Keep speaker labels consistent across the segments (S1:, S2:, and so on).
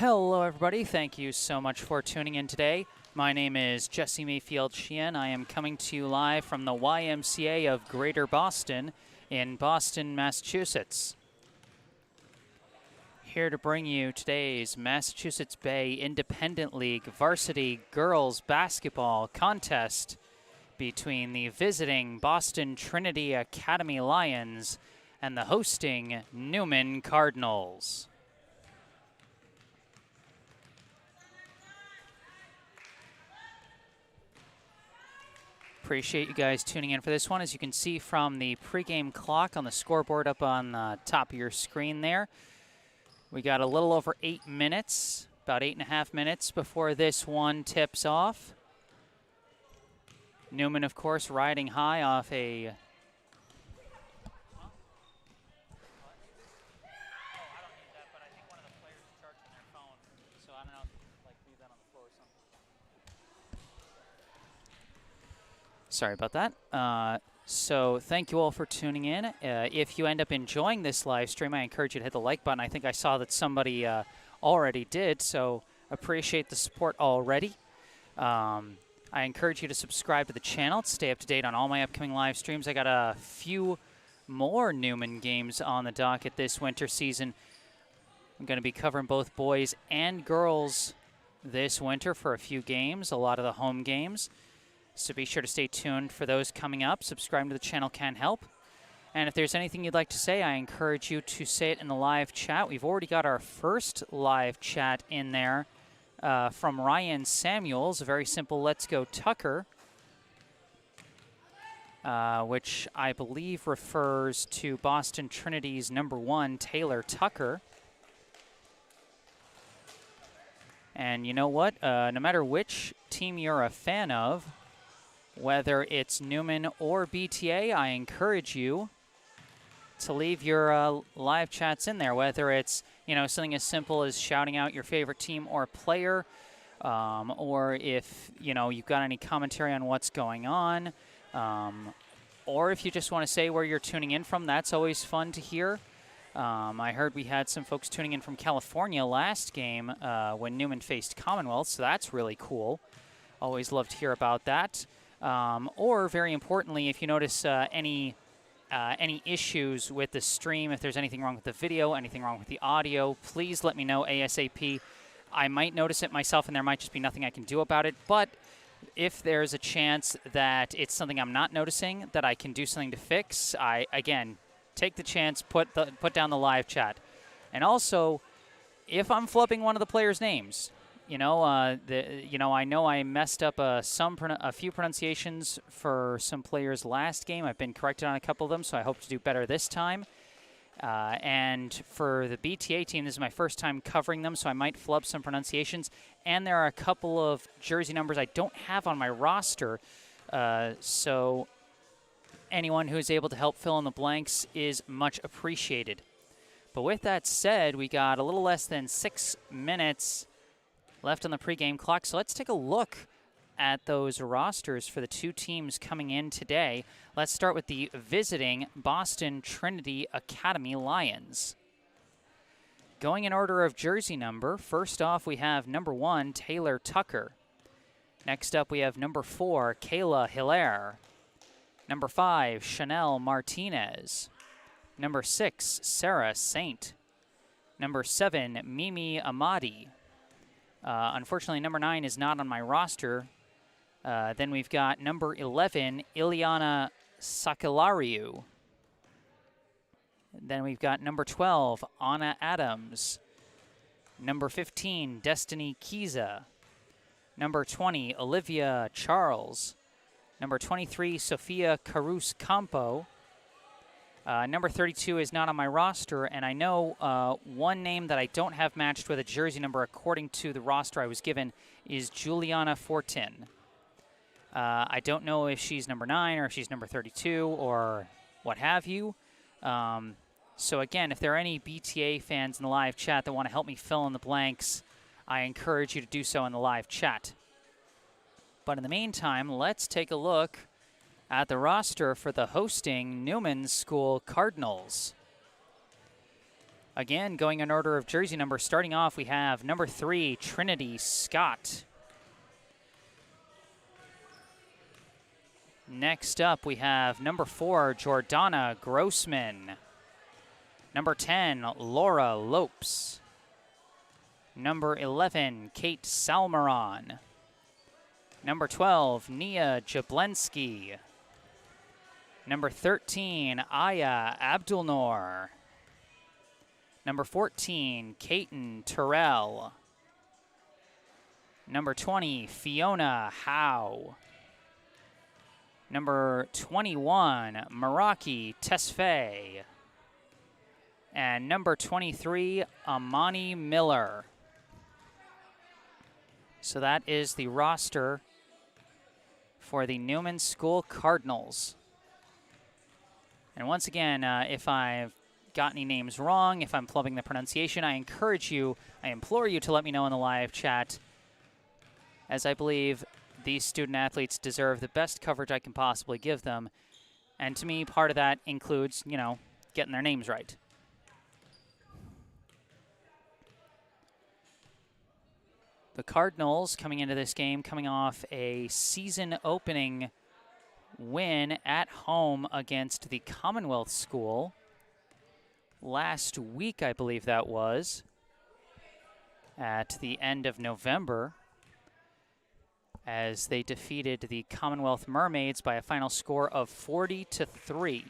S1: Hello, everybody. Thank you so much for tuning in today. My name is Jesse Mayfield-Sheehan. I am coming to you live from the YMCA of Greater Boston in Boston, Massachusetts. Here to bring you today's Massachusetts Bay Independent League Varsity Girls Basketball Contest between the visiting Boston Trinity Academy Lions and the hosting Newman Cardinals. Appreciate you guys tuning in for this one. As you can see from the pregame clock on the scoreboard up on the top of your screen there, we got a little over 8 minutes, about 8.5 minutes before this one tips off. Newman, of course, riding high off a Sorry about that. So thank you all for tuning in. If you end up enjoying this live stream, I encourage you to hit the like button. I think I saw that somebody already did, so appreciate the support already. I encourage you to subscribe to the channel to stay up to date on all my upcoming live streams. I got a few more Newman games on the docket this winter season. I'm going to be covering both boys and girls this winter for a few games, a lot of the home games. So be sure to stay tuned for those coming up. Subscribing to the channel can help. And if there's anything you'd like to say, I encourage you to say it in the live chat. We've already got our first live chat in there from Ryan Samuels, a very simple Let's Go Tucker, which I believe refers to Boston Trinity's #1, Taylor Tucker. And you know what? No matter which team you're a fan of, whether it's Newman or BTA, I encourage you to leave your live chats in there, whether it's, you know, something as simple as shouting out your favorite team or player, or if, you know, you've got any commentary on what's going on, or if you just want to say where you're tuning in from, that's always fun to hear. I heard we had some folks tuning in from California last game when Newman faced Commonwealth, so that's really cool. Always love to hear about that. Or, very importantly, if you notice any issues with the stream, if there's anything wrong with the video, anything wrong with the audio, please let me know ASAP. I might notice it myself, and there might just be nothing I can do about it. But if there's a chance that it's something I'm not noticing, that I can do something to fix, again, take the chance, put down the live chat. And also, if I'm flipping one of the players' names, I know I messed up a few pronunciations for some players last game. I've been corrected on a couple of them, so I hope to do better this time. And for the BTA team, this is my first time covering them, so I might flub some pronunciations. And there are a couple of jersey numbers I don't have on my roster, so anyone who is able to help fill in the blanks is much appreciated. But with that said, we got a little less than 6 minutes left on the pregame clock, so let's take a look at those rosters for the two teams coming in today. Let's start with the visiting Boston Trinity Academy Lions. Going in order of jersey number, first off we have #1, Taylor Tucker. Next up we have #4, Kayla Hilaire. #5, Chanel Martinez. #6, Sarah Saint. #7, Mimi Amadi. Unfortunately, #9 is not on my roster. Then we've got #11, Ileana Sakilariu. Then we've got #12, Anna Adams. #15, Destiny Kiza. #20, Olivia Charles. #23, Sofia Carus Campo. #32 is not on my roster, and I know one name that I don't have matched with a jersey number according to the roster I was given is Juliana Fortin. I don't know if she's #9 or if she's #32 or what have you. So again, if there are any BTA fans in the live chat that want to help me fill in the blanks, I encourage you to do so in the live chat. But in the meantime, let's take a look at the roster for the hosting Newman School Cardinals. Again, going in order of jersey number, starting off, we have number 3, Trinity Scott. Next up, we have number 4, Jordana Grossman. Number 10, Laura Lopes. Number 11, Kate Salmeron. Number 12, Nia Jablensky. Number 13, Aya Abdulnoor. Number 14, Kaiten Terrell. Number 20, Fiona Howe. Number 21, Meraki Tesfaye. And number 23, Amani Miller. So that is the roster for the Newman School Cardinals. And once again, if I've got any names wrong, if I'm flubbing the pronunciation, I implore you to let me know in the live chat, as I believe these student athletes deserve the best coverage I can possibly give them. And to me, part of that includes, getting their names right. The Cardinals coming into this game, coming off a season opening win at home against the Commonwealth School last week, I believe that was, at the end of November, as they defeated the Commonwealth Mermaids by a final score of 40-3.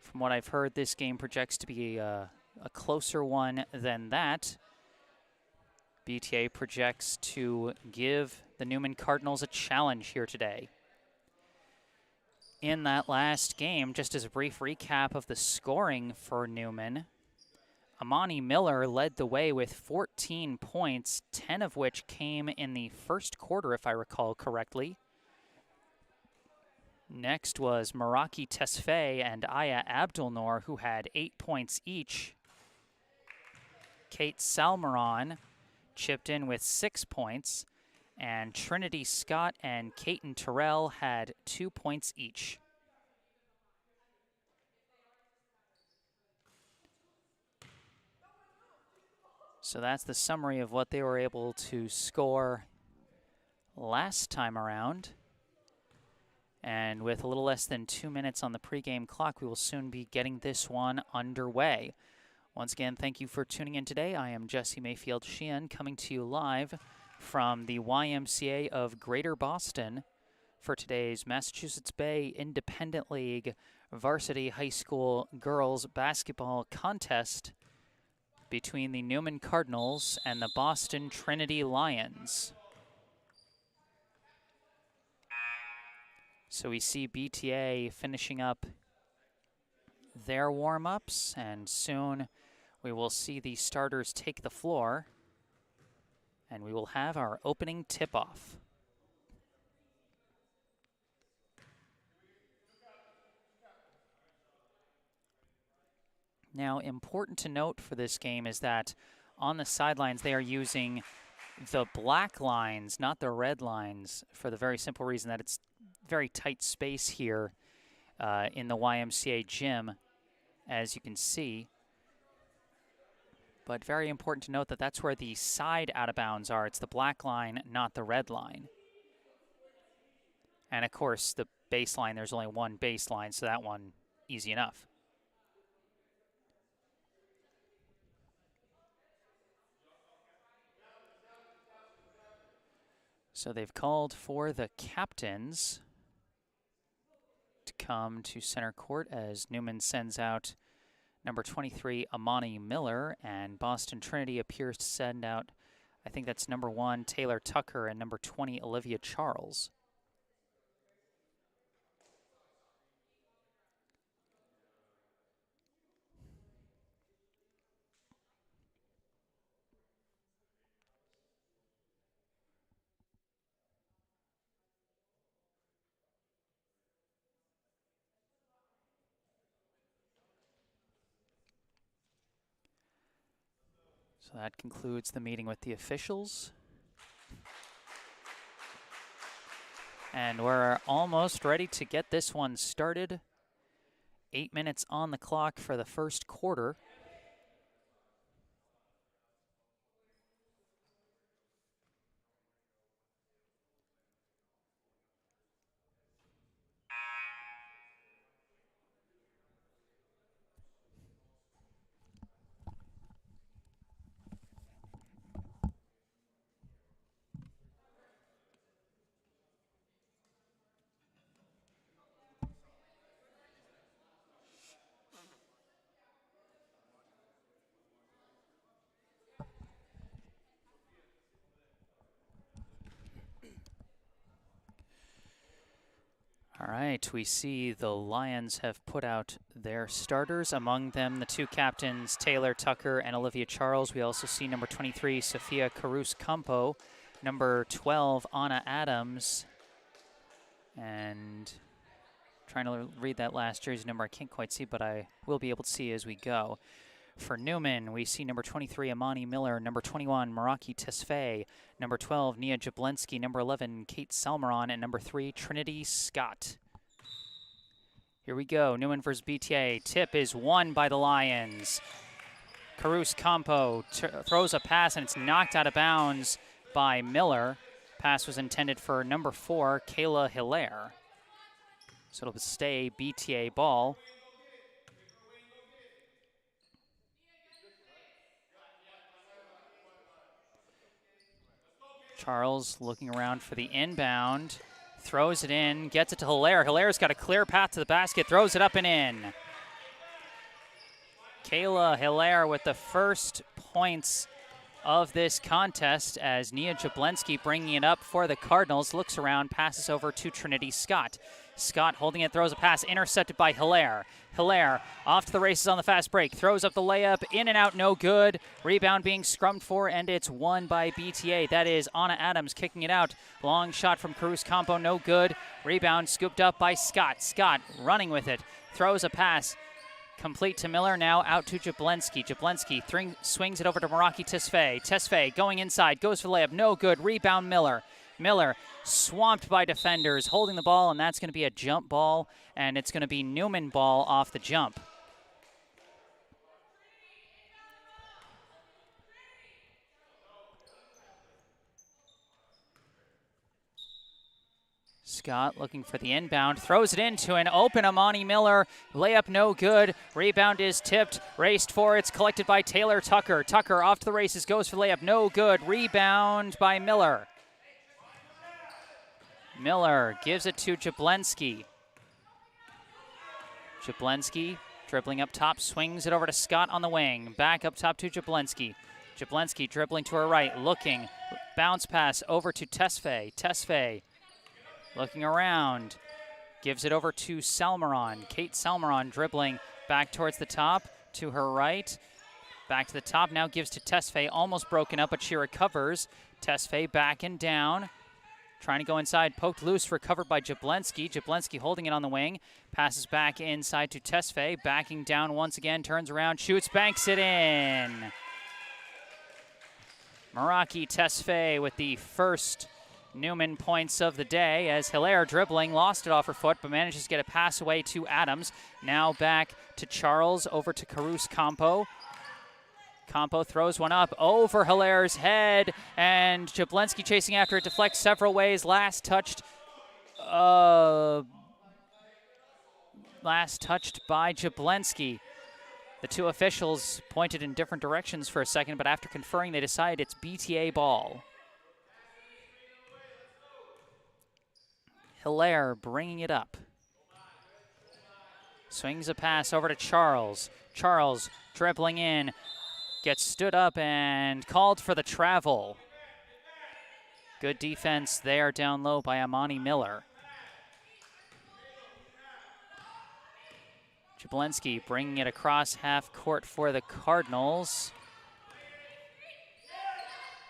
S1: From what I've heard, this game projects to be a closer one than that. BTA projects to give the Newman Cardinals a challenge here today. In that last game, just as a brief recap of the scoring for Newman, Amani Miller led the way with 14 points, 10 of which came in the first quarter, if I recall correctly. Next was Meraki Tesfaye and Aya Abdulnoor, who had 8 points each. Kate Salmeron chipped in with 6 points, and Trinity Scott and Kaiten Terrell had 2 points each. So that's the summary of what they were able to score last time around. And with a little less than 2 minutes on the pregame clock, we will soon be getting this one underway. Once again, thank you for tuning in today. I am Jesse Mayfield-Sheehan, coming to you live from the YMCA of Greater Boston for today's Massachusetts Bay Independent League Varsity High School Girls Basketball Contest between the Newman Cardinals and the Boston Trinity Lions. So we see BTA finishing up their warm-ups, and soon we will see the starters take the floor, and we will have our opening tip-off. Now, important to note for this game is that on the sidelines they are using the black lines, not the red lines, for the very simple reason that it's very tight space here in the YMCA gym, as you can see. But very important to note that that's where the side out of bounds are. It's the black line, not the red line. And of course, the baseline, there's only one baseline, so that one, easy enough. So they've called for the captains to come to center court as Newman sends out number 23, Amani Miller, and Boston Trinity appears to send out, I think that's number 1, Taylor Tucker, and number 20, Olivia Charles. So that concludes the meeting with the officials. And we're almost ready to get this one started. 8 minutes on the clock for the first quarter. All right, we see the Lions have put out their starters, among them the two captains, Taylor Tucker and Olivia Charles. We also see number 23, Sofia Caruso-Campo, number 12, Anna Adams, and trying to read that last jersey number. I can't quite see, but I will be able to see as we go. For Newman, we see number 23, Amani Miller, number 21, Meraki Tesfaye, number 12, Nia Jablensky, number 11, Kate Salmeron, and number 3, Trinity Scott. Here we go, Newman versus BTA. Tip is won by the Lions. Caruso-Campo throws a pass, and it's knocked out of bounds by Miller. Pass was intended for number 4, Kayla Hilaire. So it'll stay BTA ball. Charles looking around for the inbound, throws it in, gets it to Hilaire. Hilaire's got a clear path to the basket, throws it up and in. Kayla Hilaire with the first points of this contest as Nia Jablensky bringing it up for the Cardinals, looks around, passes over to Trinity Scott. Scott holding it, throws a pass, intercepted by Hilaire. Hilaire off to the races on the fast break, throws up the layup, in and out, no good. Rebound being scrummed for, and it's won by BTA. That is Anna Adams kicking it out. Long shot from Caruso-Campo, no good. Rebound scooped up by Scott. Scott running with it, throws a pass. Complete to Miller, now out to Jablensky. Jablensky swings it over to Meraki Tesfaye. Tesfaye going inside, goes for the layup, no good. Rebound Miller. Miller swamped by defenders, holding the ball, and that's going to be a jump ball, and it's going to be Newman ball off the jump. Scott looking for the inbound, throws it into an open Amani Miller. Layup no good. Rebound is tipped, raced for, it's collected by Taylor Tucker. Tucker off to the races, goes for the layup, no good. Rebound by Miller. Miller gives it to Jablensky. Jablensky dribbling up top, swings it over to Scott on the wing. Back up top to Jablensky. Jablensky dribbling to her right, looking. Bounce pass over to Tesfaye. Tesfaye looking around. Gives it over to Salmeron. Kate Salmeron dribbling back towards the top to her right. Back to the top, now gives to Tesfaye. Almost broken up, but she recovers. Tesfaye back and down. Trying to go inside, poked loose, recovered by Jablensky. Jablensky holding it on the wing. Passes back inside to Tesfaye. Backing down once again, turns around, shoots, banks it in. Meraki Tesfaye with the first Newman points of the day as Hilaire dribbling, lost it off her foot, but manages to get a pass away to Adams. Now back to Charles, over to Caruso-Campo. Campo throws one up over Hilaire's head, and Jablensky chasing after it, deflects several ways. Last touched by Jablensky. The two officials pointed in different directions for a second, but after conferring, they decide it's BTA ball. Hilaire bringing it up. Swings a pass over to Charles. Charles dribbling in. Gets stood up and called for the travel. Good defense there down low by Amani Miller. Jablensky bringing it across half court for the Cardinals.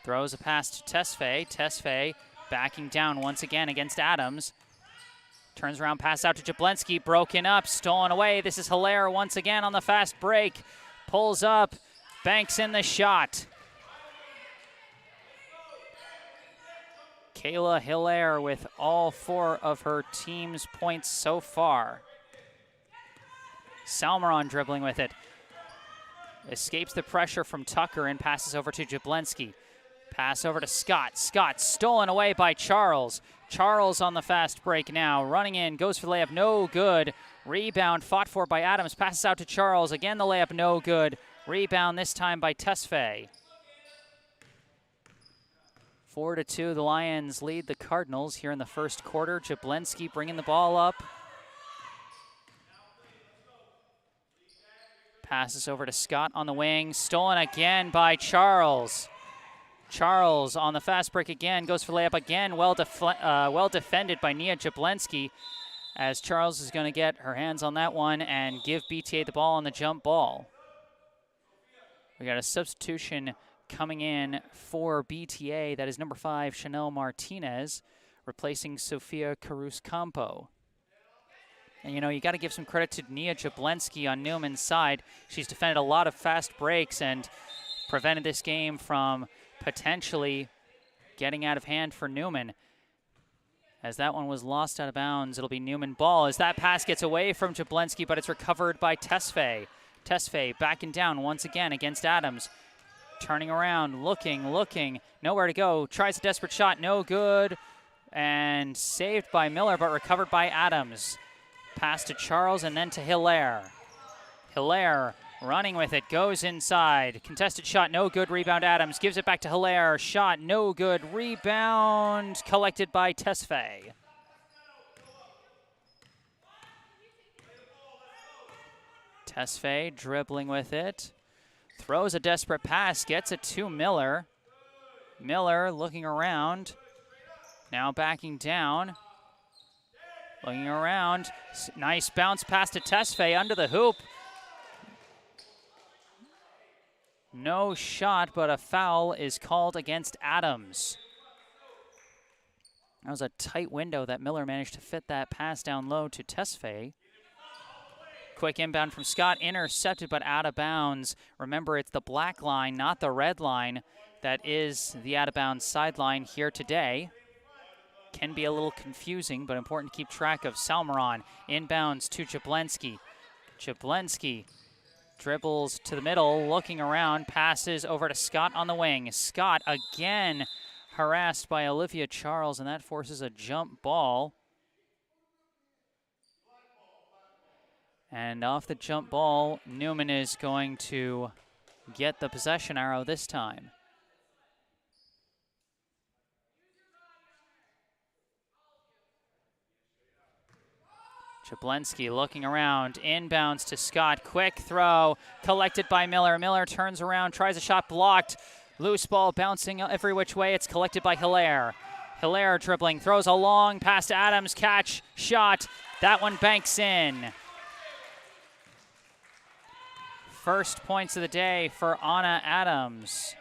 S1: Throws a pass to Tesfaye. Tesfaye backing down once again against Adams. Turns around, pass out to Jablensky, broken up, stolen away. This is Hilaire once again on the fast break. Pulls up. Banks in the shot. Kayla Hilaire with all 4 of her team's points so far. Salmeron dribbling with it. Escapes the pressure from Tucker and passes over to Jablonski. Pass over to Scott. Scott stolen away by Charles. Charles on the fast break now. Running in, goes for the layup, no good. Rebound fought for by Adams. Passes out to Charles. Again, the layup, no good. Rebound this time by Tesfaye. 4-2, the Lions lead the Cardinals here in the first quarter. Jablonski bringing the ball up. Passes over to Scott on the wing. Stolen again by Charles. Charles on the fast break again. Goes for layup again. Well defended by Nia Jablonski, as Charles is going to get her hands on that one and give BTA the ball on the jump ball. We got a substitution coming in for BTA. That is number 5, Chanel Martinez, replacing Sofia Carus-Campo. And, you know, you got to give some credit to Nia Jablonski on Newman's side. She's defended a lot of fast breaks and prevented this game from potentially getting out of hand for Newman. As that one was lost out of bounds, it'll be Newman ball as that pass gets away from Jablonski, but it's recovered by Tesfaye. Tesfaye backing down once again against Adams. Turning around, looking, nowhere to go. Tries a desperate shot, no good. And saved by Miller, but recovered by Adams. Pass to Charles and then to Hilaire. Hilaire running with it, goes inside. Contested shot, no good. Rebound Adams, gives it back to Hilaire. Shot, no good. Rebound collected by Tesfaye. Tesfaye dribbling with it. Throws a desperate pass, gets it to Miller. Miller looking around. Now backing down. Looking around. Nice bounce pass to Tesfaye under the hoop. No shot, but a foul is called against Adams. That was a tight window that Miller managed to fit that pass down low to Tesfaye. Quick inbound from Scott, intercepted but out of bounds. Remember, it's the black line, not the red line, that is the out of bounds sideline here today. Can be a little confusing, but important to keep track of. Salmeron inbounds to Jablonski. Jablonski dribbles to the middle, looking around, passes over to Scott on the wing. Scott again harassed by Olivia Charles, and that forces a jump ball. And off the jump ball, Newman is going to get the possession arrow this time. Jablonski looking around, inbounds to Scott, quick throw, collected by Miller. Miller turns around, tries a shot, blocked. Loose ball bouncing every which way, it's collected by Hilaire. Hilaire dribbling, throws a long pass to Adams, catch, shot, that one banks in. First points of the day for Anna Adams.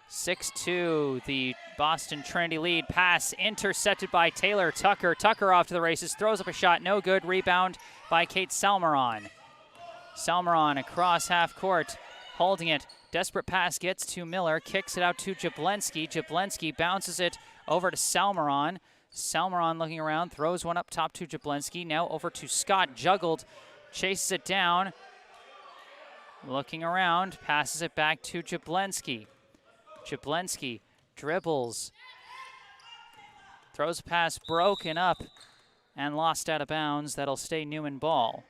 S1: 6-2, the Boston Trinity lead. Pass intercepted by Taylor Tucker. Tucker off to the races, throws up a shot, no good. Rebound by Kate Salmeron. Salmeron across half court, holding it. Desperate pass gets to Miller, kicks it out to Jablonski. Jablonski bounces it over to Salmeron. Salmeron looking around, throws one up top to Jablonski. Now over to Scott, juggled, chases it down. Looking around, passes it back to Jablonski. Jablonski dribbles, throws a pass broken up and lost out of bounds. That'll stay Newman ball.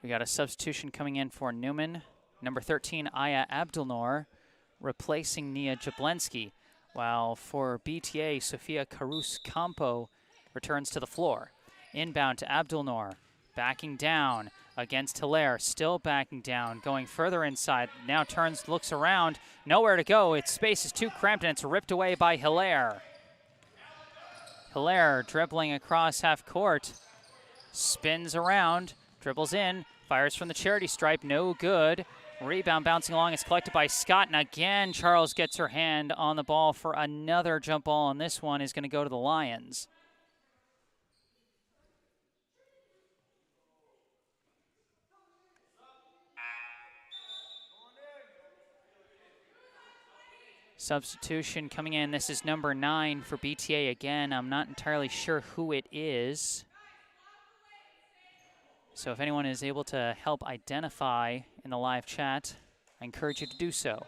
S1: We got a substitution coming in for Newman. Number 13, Aya Abdelnour, replacing Nia Jablonski, while for BTA, Sofia Carus-Campo returns to the floor. Inbound to Abdelnour. Backing down against Hilaire, still backing down, going further inside, now turns, looks around, nowhere to go, its space is too cramped and it's ripped away by Hilaire. Hilaire dribbling across half court, spins around, dribbles in, fires from the charity stripe, no good. Rebound bouncing along, is collected by Scott, and again Charles gets her hand on the ball for another jump ball, and this one is going to go to the Lions. Substitution coming in. This is number 9 for BTA again. I'm not entirely sure who it is. So if anyone is able to help identify in the live chat, I encourage you to do so.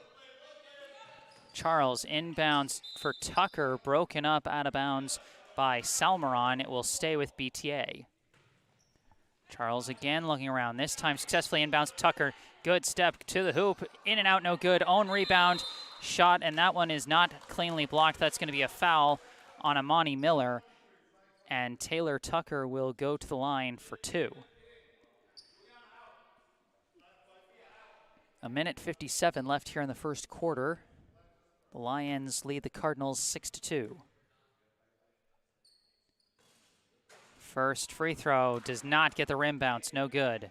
S1: Charles inbounds for Tucker, broken up out of bounds by Salmeron. It will stay with BTA. Charles again looking around, this time successfully inbounds Tucker. Good step to the hoop, in and out, no good. Own rebound, shot, and that one is not cleanly blocked. That's going to be a foul on Amani Miller, and Taylor Tucker will go to the line for 2. A minute 57 left here in the first quarter. The Lions lead the Cardinals 6-2. First free throw does not get the rim bounce, no good.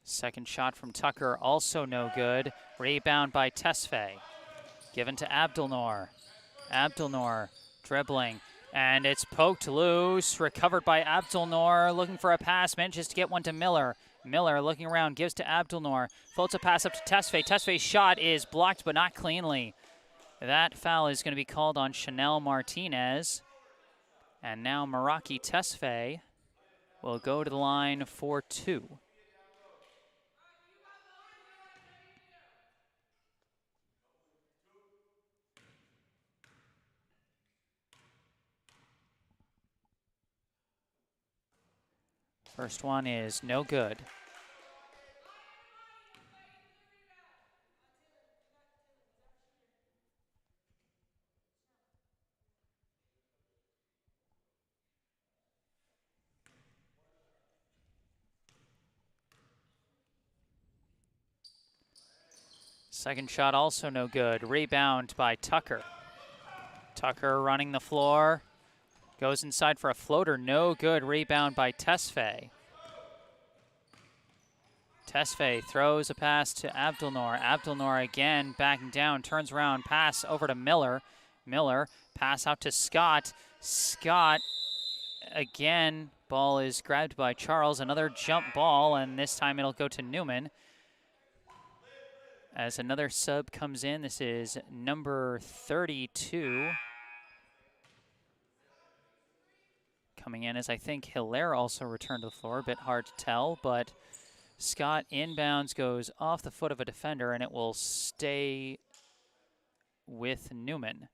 S1: Second shot from Tucker, also no good. Rebound by Tesfaye. Given to Abdelnour. Abdelnour dribbling, and it's poked loose. Recovered by Abdelnour, looking for a pass, manages to get one to Miller. Miller looking around, gives to Abdelnour. Floats a pass up to Tesfaye. Tesfaye's shot is blocked, but not cleanly. That foul is going to be called on Chanel Martinez. And now Meraki Tesfaye will go to the line for 2. First one is no good. Second shot also no good. Rebound by Tucker. Tucker running the floor. Goes inside for a floater, no good. Rebound by Tesfaye. Tesfaye throws a pass to Abdelnour. Abdelnour again backing down, turns around, pass over to Miller. Miller, pass out to Scott. Scott, again, ball is grabbed by Charles. Another jump ball, and this time it'll go to Newman. As another sub comes in, this is number 32. Coming in as I think Hilaire also returned to the floor. A bit hard to tell, but Scott inbounds, goes off the foot of a defender, and it will stay with Newman.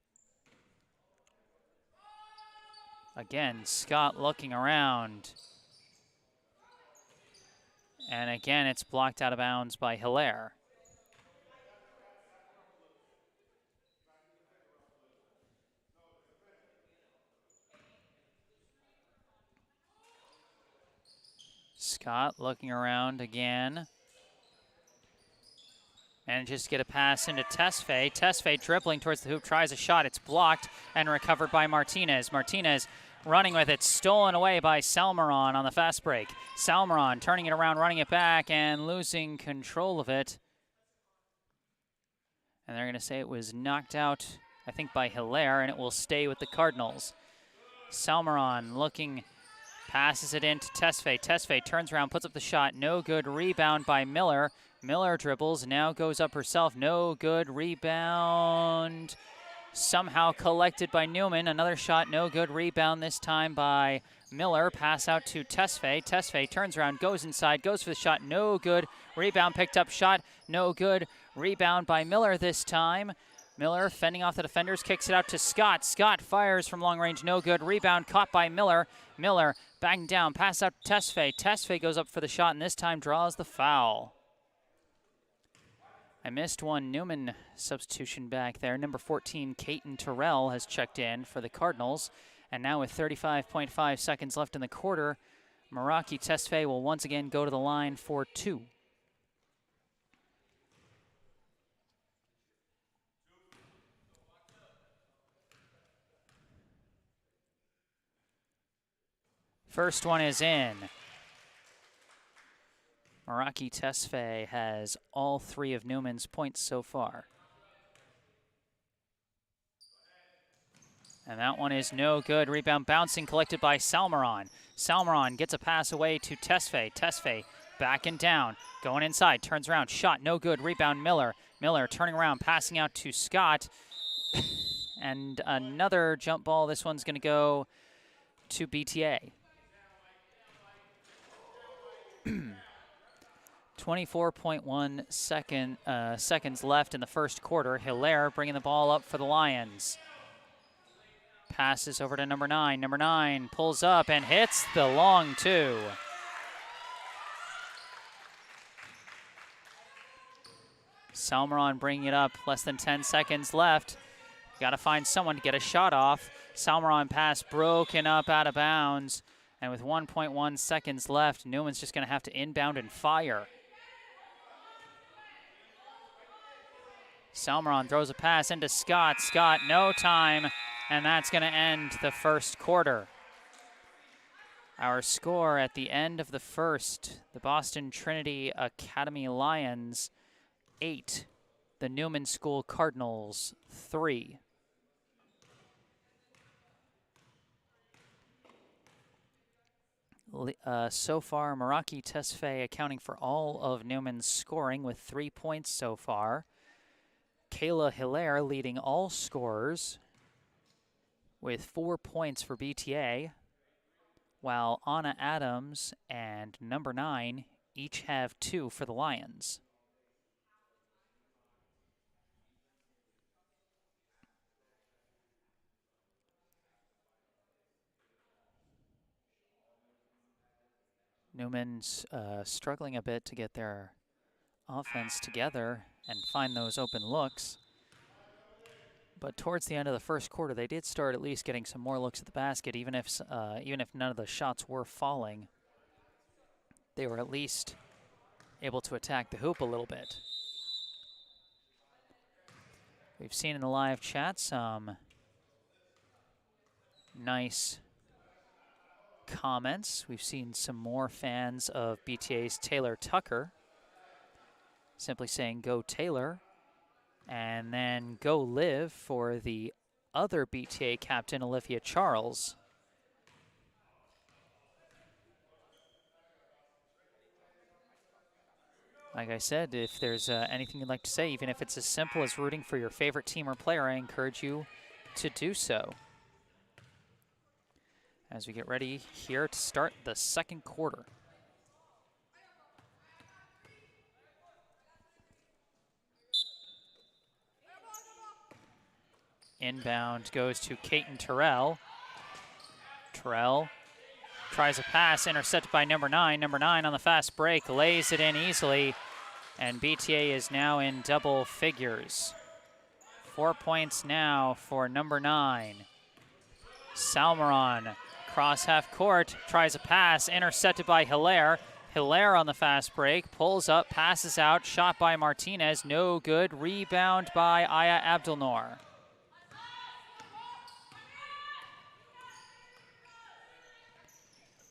S1: Again, Scott looking around. And again, it's blocked out of bounds by Hilaire. Scott looking around again. Manages to get a pass into Tesfaye. Tesfaye dribbling towards the hoop, tries a shot. It's blocked and recovered by Martinez. Martinez running with it, stolen away by Salmeron on the fast break. Salmeron turning it around, running it back, and losing control of it. And they're going to say it was knocked out, I think, by Hilaire, and it will stay with the Cardinals. Salmeron looking, passes it into Tesfaye. Tesfaye turns around, puts up the shot. No good. Rebound by Miller. Miller dribbles, now goes up herself. No good. Rebound somehow collected by Newman. Another shot, no good. Rebound this time by Miller. Pass out to Tesfaye. Tesfaye turns around, goes inside, goes for the shot. No good. Rebound picked up, shot. No good. Rebound by Miller this time. Miller fending off the defenders, kicks it out to Scott. Scott fires from long range, no good. Rebound caught by Miller. Miller backing down, pass out to Tesfaye. Tesfaye goes up for the shot and this time draws the foul. I missed one Newman substitution back there. Number 14, Caton Terrell, has checked in for the Cardinals. And now with 35.5 seconds left in the quarter, Meraki Tesfaye will once again go to the line for 2. First one is in. Meraki Tesfaye has all 3 of Newman's points so far. And that one is no good. Rebound bouncing, collected by Salmeron. Salmeron gets a pass away to Tesfaye. Tesfaye back and down, going inside, turns around, shot, no good. Rebound Miller. Miller turning around, passing out to Scott. And another jump ball. This one's going to go to BTA. 24.1 seconds left in the first quarter. Hilaire bringing the ball up for the Lions. Passes over to number 9. Number 9 pulls up and hits the long 2. Salmeron bringing it up, less than 10 seconds left. Got to find someone to get a shot off. Salmeron pass broken up out of bounds. And with 1.1 seconds left, Newman's just going to have to inbound and fire. Salmeron throws a pass into Scott. Scott, no time. And that's going to end the first quarter. Our score at the end of the first, the Boston Trinity Academy Lions 8, the Newman School Cardinals 3. So far, Meraki Tesfaye accounting for all of Newman's scoring with 3 points so far. Kayla Hilaire leading all scorers with 4 points for BTA, while Anna Adams and number 9 each have 2 for the Lions. Newman's struggling a bit to get their offense together and find those open looks. But towards the end of the first quarter, they did start at least getting some more looks at the basket, even if none of the shots were falling. They were at least able to attack the hoop a little bit. We've seen in the live chat some nice comments. We've seen some more fans of BTA's Taylor Tucker simply saying, "Go Taylor." And then "Go Live" for the other BTA captain, Olivia Charles. Like I said, if there's anything you'd like to say, even if it's as simple as rooting for your favorite team or player, I encourage you to do so. As we get ready here to start the second quarter. Inbound goes to Caton Terrell. Terrell tries a pass, intercepted by number 9. Number 9 on the fast break, lays it in easily, and BTA is now in double figures. 4 points now for number 9. Salmeron, cross half court, tries a pass, intercepted by Hilaire. Hilaire on the fast break, pulls up, passes out, shot by Martinez, no good. Rebound by Aya Abdelnour.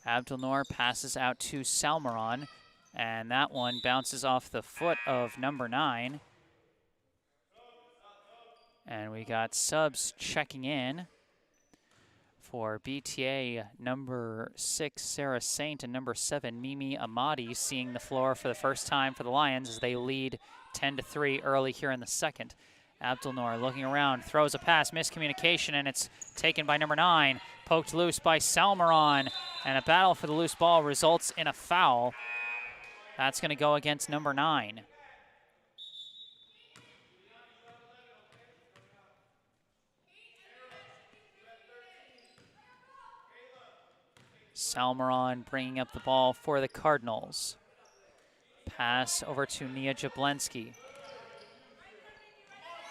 S1: Abdelnour passes out to Salmeron, and that one bounces off the foot of number 9. And we got subs checking in for BTA. Number 6, Sarah Saint, and number 7, Mimi Amadi, seeing the floor for the first time for the Lions as they lead 10-3 early here in the second. Abdelnour looking around, throws a pass, miscommunication, and it's taken by number 9. Poked loose by Salmeron, and a battle for the loose ball results in a foul. That's going to go against number 9. Salmeron bringing up the ball for the Cardinals. Pass over to Nia Jablensky.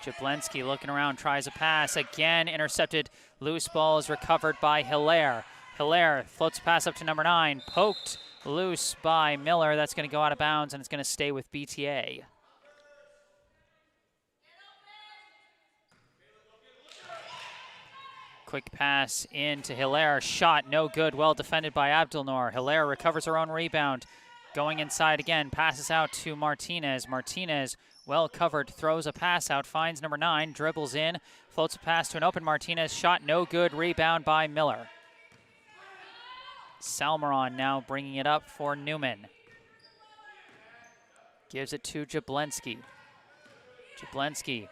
S1: Jablensky looking around, tries a pass, again intercepted. Loose ball is recovered by Hilaire. Hilaire floats a pass up to number 9, poked loose by Miller. That's going to go out of bounds, and it's going to stay with BTA. Quick pass into Hilaire, shot no good, well defended by Abdelnour. Hilaire recovers her own rebound, going inside again, passes out to Martinez. Martinez Well covered, throws a pass out, finds number 9, dribbles in, floats a pass to an open Martinez, shot no good, rebound by Miller. Salmeron now bringing it up for Newman. Gives it to Jablonski. Jablonski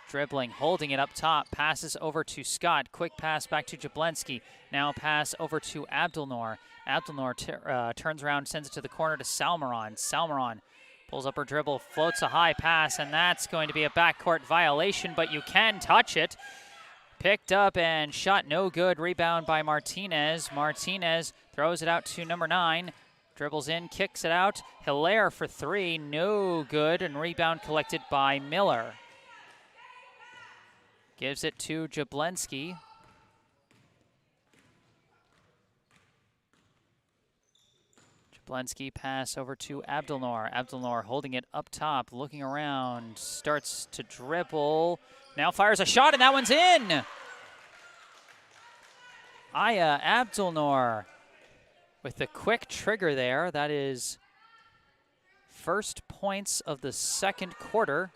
S1: dribbling, holding it up top, passes over to Scott. Quick pass back to Jablonski. Now pass over to Abdelnour. Abdelnour turns around, sends it to the corner to Salmeron. Salmeron pulls up her dribble, floats a high pass, and that's going to be a backcourt violation, but you can touch it. Picked up and shot no good. Rebound by Martinez. Martinez throws it out to number 9. Dribbles in, kicks it out. Hilaire for 3, no good, and rebound collected by Miller. Gives it to Jablonski. Jablonski pass over to Abdelnour. Abdelnour holding it up top, looking around, starts to dribble. Now fires a shot, and that one's in! Aya Abdelnour with the quick trigger there. That is first points of the second quarter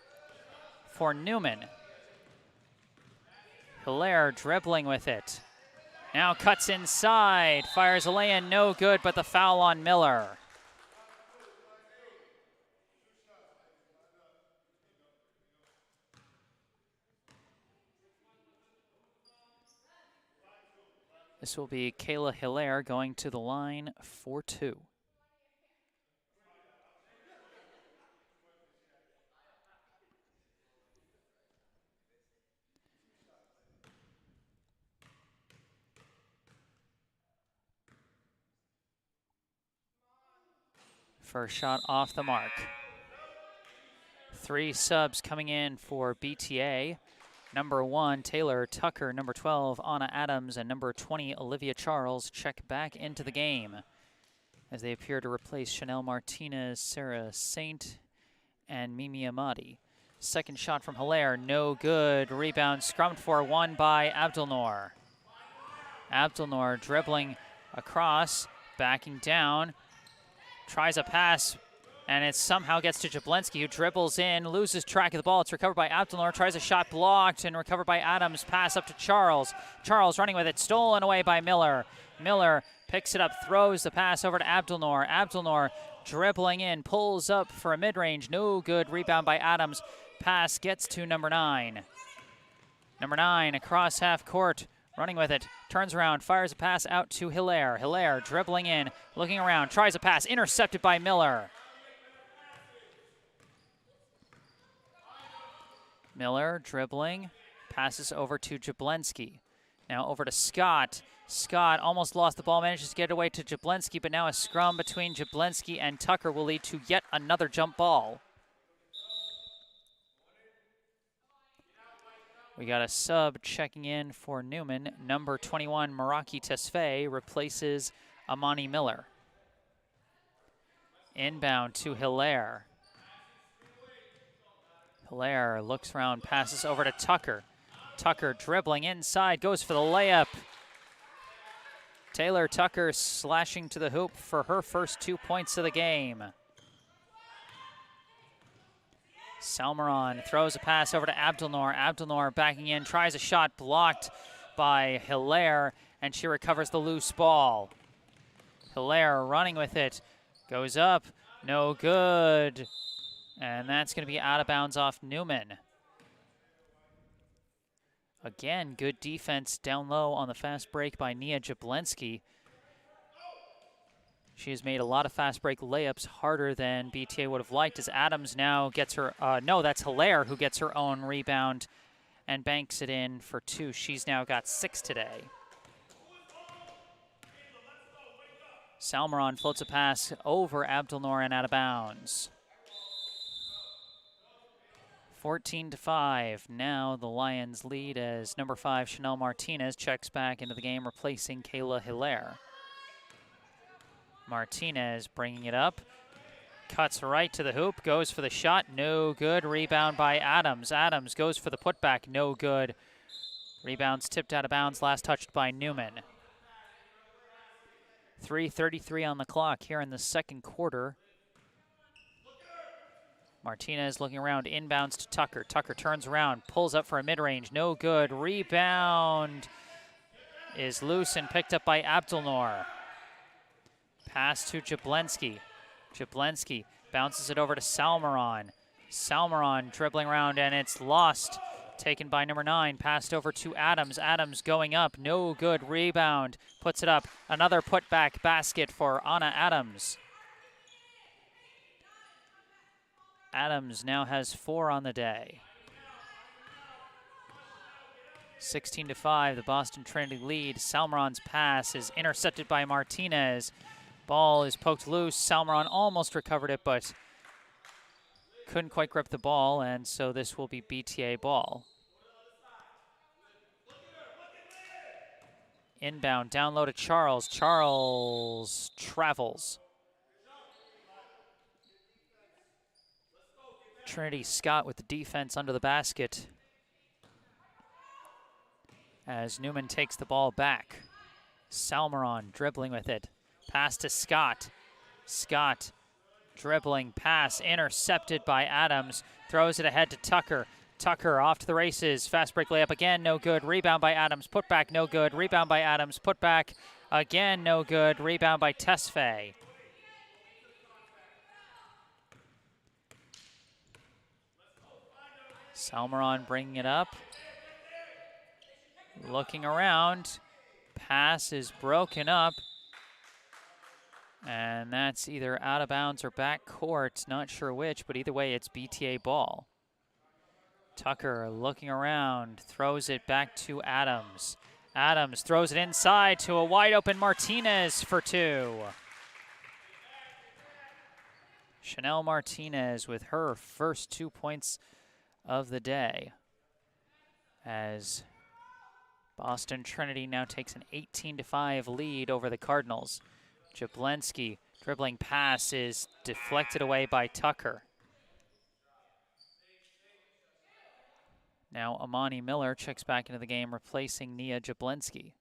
S1: for Newman. Hilaire dribbling with it. Now cuts inside, fires a lay-in, no good, but the foul on Miller. This will be Kayla Hilaire going to the line for 2. First shot off the mark. 3 subs coming in for BTA. Number 1, Taylor Tucker. Number 12, Anna Adams. And number 20, Olivia Charles check back into the game as they appear to replace Chanel Martinez, Sarah Saint, and Mimi Amadi. Second shot from Hilaire, no good. Rebound scrummed for, won by Abdelnour. Abdelnour dribbling across, backing down. Tries a pass, and it somehow gets to Jablonski, who dribbles in, loses track of the ball. It's recovered by Abdelnour, tries a shot blocked, and recovered by Adams. Pass up to Charles. Charles running with it, stolen away by Miller. Miller picks it up, throws the pass over to Abdelnour. Abdelnour dribbling in, pulls up for a mid-range, no good. Rebound by Adams. Pass gets to number 9. Number 9 across half court. Running with it, turns around, fires a pass out to Hilaire. Hilaire dribbling in, looking around, tries a pass, intercepted by Miller. Miller dribbling, passes over to Jablonski. Now over to Scott. Scott almost lost the ball, manages to get it away to Jablonski, but now a scrum between Jablonski and Tucker will lead to yet another jump ball. We got a sub checking in for Newman. Number 21, Meraki Tesfaye, replaces Amani Miller. Inbound to Hilaire. Hilaire looks around, passes over to Tucker. Tucker dribbling inside, goes for the layup. Taylor Tucker slashing to the hoop for her first 2 points of the game. Salmeron throws a pass over to Abdelnour. Abdelnour backing in, tries a shot blocked by Hilaire, and she recovers the loose ball. Hilaire running with it, goes up, no good. And that's going to be out of bounds off Newman. Again, good defense down low on the fast break by Nia Jablonski. She has made a lot of fast break layups harder than BTA would have liked, as Adams now gets her, no, that's Hilaire who gets her own rebound and banks it in for 2. She's now got 6 today. Salmeron floats a pass over Abdelnour and out of bounds. 14-5. Now the Lions lead as number 5, Chanel Martinez, checks back into the game, replacing Kayla Hilaire. Martinez bringing it up, cuts right to the hoop, goes for the shot, no good. Rebound by Adams. Adams goes for the putback, no good. Rebounds tipped out of bounds, last touched by Newman. 3:33 on the clock here in the second quarter. Martinez looking around, inbounds to Tucker. Tucker turns around, pulls up for a mid-range, no good. Rebound is loose and picked up by Abdelnour. Pass to Jablensky. Jablensky bounces it over to Salmeron. Salmeron dribbling around, and it's lost. Taken by number 9, passed over to Adams. Adams going up, no good. Rebound, puts it up. Another putback basket for Anna Adams. Adams now has 4 on the day. 16-5, the Boston Trinity lead. Salmeron's pass is intercepted by Martinez. Ball is poked loose. Salmeron almost recovered it, but couldn't quite grip the ball, and so this will be BTA ball. Inbound, down low to Charles. Charles travels. Trinity Scott with the defense under the basket as Newman takes the ball back. Salmeron dribbling with it. Pass to Scott. Scott dribbling, pass intercepted by Adams. Throws it ahead to Tucker. Tucker off to the races. Fast break layup again, no good. Rebound by Adams. Put back, no good. Rebound by Adams. Put back again, no good. Rebound by Tesfaye. Salmeron bringing it up. Looking around. Pass is broken up. And that's either out of bounds or back court. Not sure which, but either way, it's BTA ball. Tucker looking around, throws it back to Adams. Adams throws it inside to a wide open Martinez for 2. Chanel Martinez with her first 2 points of the day, as Boston Trinity now takes an 18-5 lead over the Cardinals. Jablensky dribbling pass is deflected away by Tucker. Now Amani Miller checks back into the game, replacing Nia Jablensky.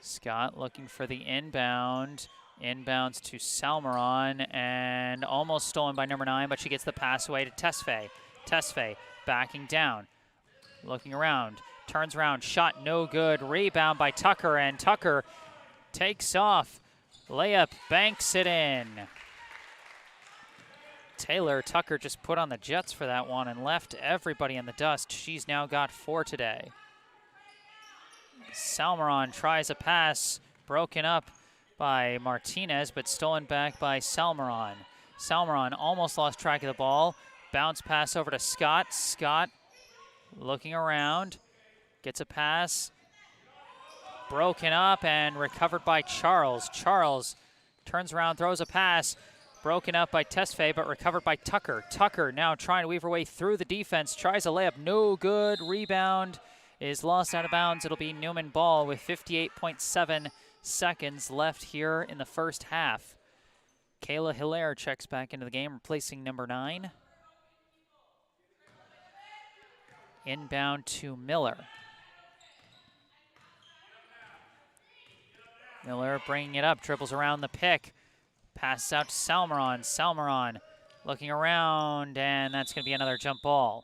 S1: Scott looking for the inbound. Inbounds to Salmeron, and almost stolen by number 9, but she gets the pass away to Tesfaye. Tesfaye backing down, looking around, turns around, shot no good. Rebound by Tucker, and Tucker takes off. Layup, banks it in. Taylor Tucker just put on the Jets for that one and left everybody in the dust. She's now got 4 today. Salmeron tries a pass, broken up by Martinez, but stolen back by Salmeron. Salmeron almost lost track of the ball. Bounce pass over to Scott. Scott looking around, gets a pass, broken up and recovered by Charles. Charles turns around, throws a pass, broken up by Tesfaye, but recovered by Tucker. Tucker now trying to weave her way through the defense, tries a layup, no good. Rebound is lost out of bounds. It'll be Newman ball with 58.7 seconds left here in the first half. Kayla Hilaire checks back into the game, replacing number 9. Inbound to Miller. Miller bringing it up, dribbles around the pick. Passes out to Salmeron. Salmeron looking around, and that's going to be another jump ball.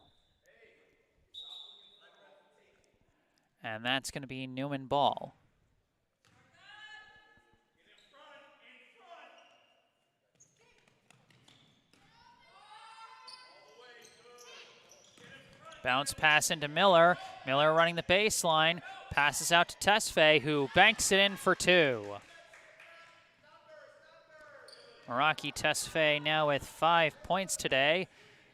S1: And that's going to be Newman ball. Bounce pass into Miller. Miller running the baseline. Passes out to Tesfaye, who banks it in for 2. Meraki Tesfaye now with 5 points today.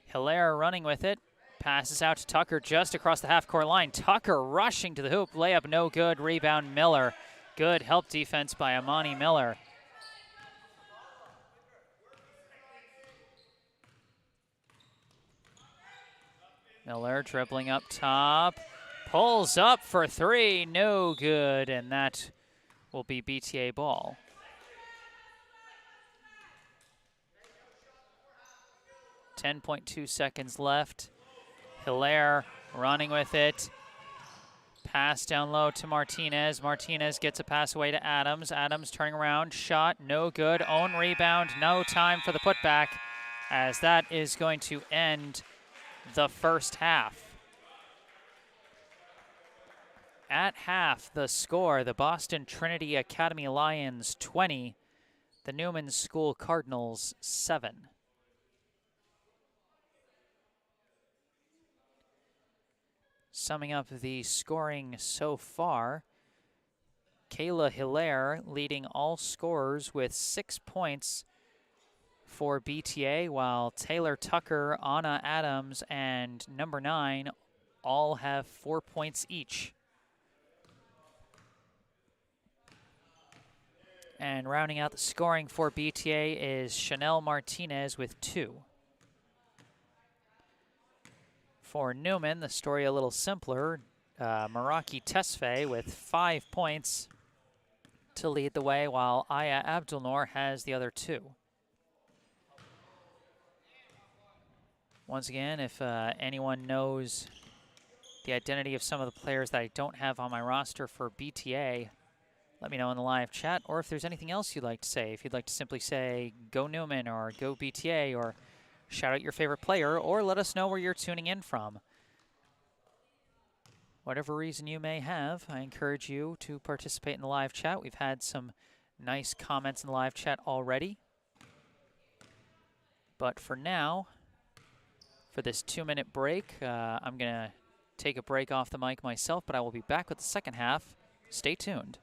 S1: Hilaire running with it. Passes out to Tucker just across the half-court line. Tucker rushing to the hoop. Layup no good. Rebound Miller. Good help defense by Amani Miller. Miller dribbling up top. Pulls up for 3. No good. And that will be BTA ball. .2 seconds left. Hilaire running with it. Pass down low to Martinez. Martinez gets a pass away to Adams. Adams turning around, shot, no good. Own rebound, no time for the putback, as that is going to end the first half. At half, the score, the Boston Trinity Academy Lions 20, the Newman School Cardinals 7. Summing up the scoring so far, Kayla Hilaire leading all scorers with 6 points for BTA, while Taylor Tucker, Anna Adams, and number 9 all have 4 points each. And rounding out the scoring for BTA is Chanel Martinez with 2. For Newman, the story a little simpler. Meraki Tesfaye with 5 points to lead the way, while Aya Abdulnoor has the other 2. Once again, if anyone knows the identity of some of the players that I don't have on my roster for BTA, let me know in the live chat, or if there's anything else you'd like to say. If you'd like to simply say, go Newman, or go BTA, or shout out your favorite player, or let us know where you're tuning in from. Whatever reason you may have, I encourage you to participate in the live chat. We've had some nice comments in the live chat already. But for now, for this 2-minute break, I'm going to take a break off the mic myself, but I will be back with the second half. Stay tuned.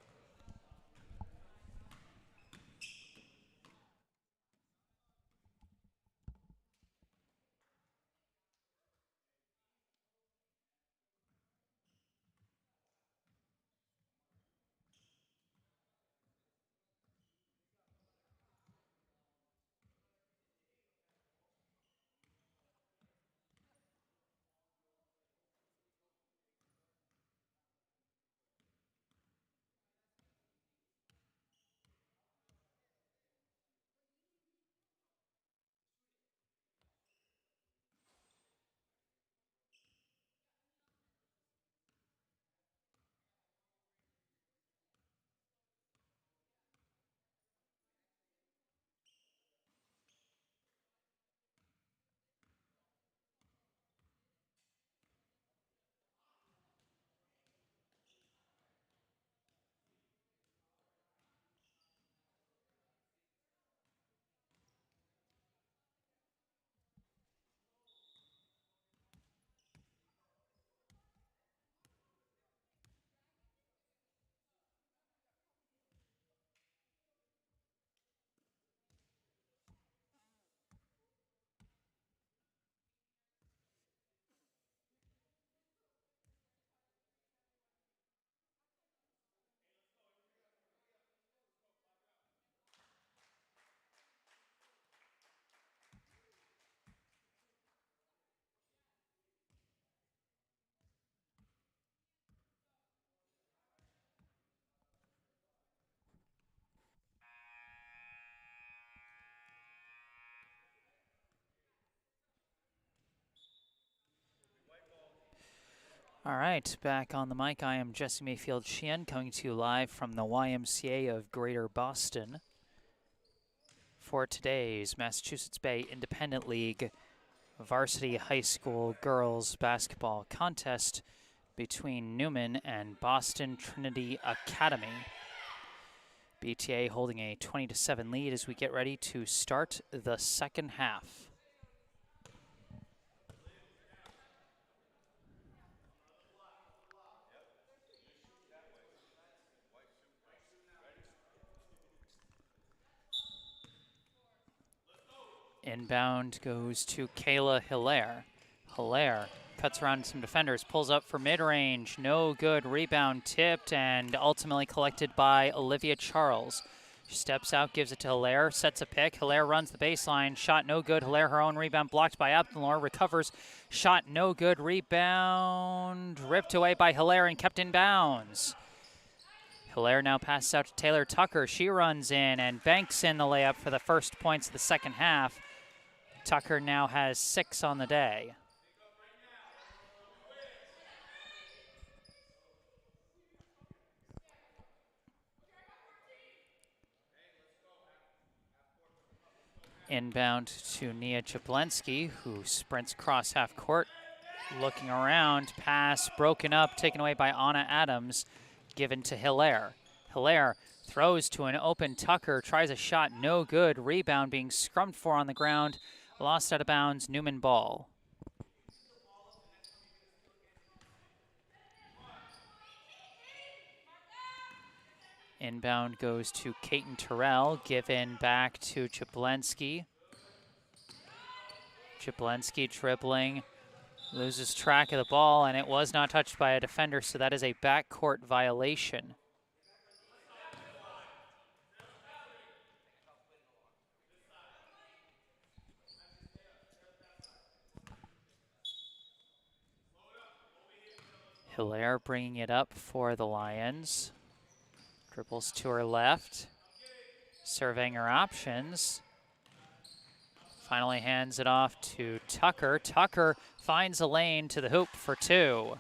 S1: All right, back on the mic, I am Jesse Mayfield-Sheehan, coming to you live from the YMCA of Greater Boston for today's Massachusetts Bay Independent League Varsity High School Girls Basketball Contest between Newman and Boston Trinity Academy. BTA holding a 20-7 lead as we get ready to start the second half. Inbound goes to Kayla Hilaire. Hilaire cuts around some defenders, pulls up for mid-range, no good, rebound tipped, and ultimately collected by Olivia Charles. She steps out, gives it to Hilaire, sets a pick. Hilaire runs the baseline, shot no good. Hilaire, her own rebound, blocked by Abdulnoor, recovers, shot no good, rebound, ripped away by Hilaire and kept in bounds. Hilaire now passes out to Taylor Tucker. She runs in and banks in the layup for the first points of the second half. Tucker now has 6 on the day. Inbound to Nia Jablensky, who sprints across half court. Looking around, pass broken up, taken away by Anna Adams, given to Hilaire. Hilaire throws to an open Tucker, tries a shot, no good. Rebound being scrummed for on the ground, lost out of bounds, Newman ball. Inbound goes to Kaiten Terrell, given back to Jablensky. Jablensky dribbling, loses track of the ball, and it was not touched by a defender, so that is a backcourt violation. Hilaire bringing it up for the Lions. Dribbles to her left, surveying her options. Finally hands it off to Tucker. Tucker finds a lane to the hoop for two.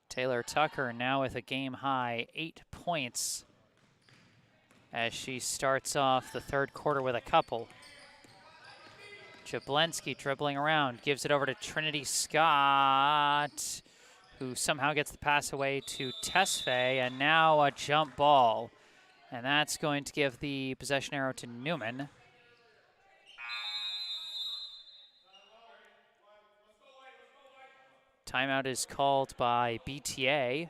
S1: Taylor Tucker now with a game-high 8 points as she starts off the third quarter with a couple. Jablensky dribbling around, gives it over to Trinity Scott, who somehow gets the pass away to Tesfaye, and now a jump ball. And that's going to give the possession arrow to Newman. Timeout is called by BTA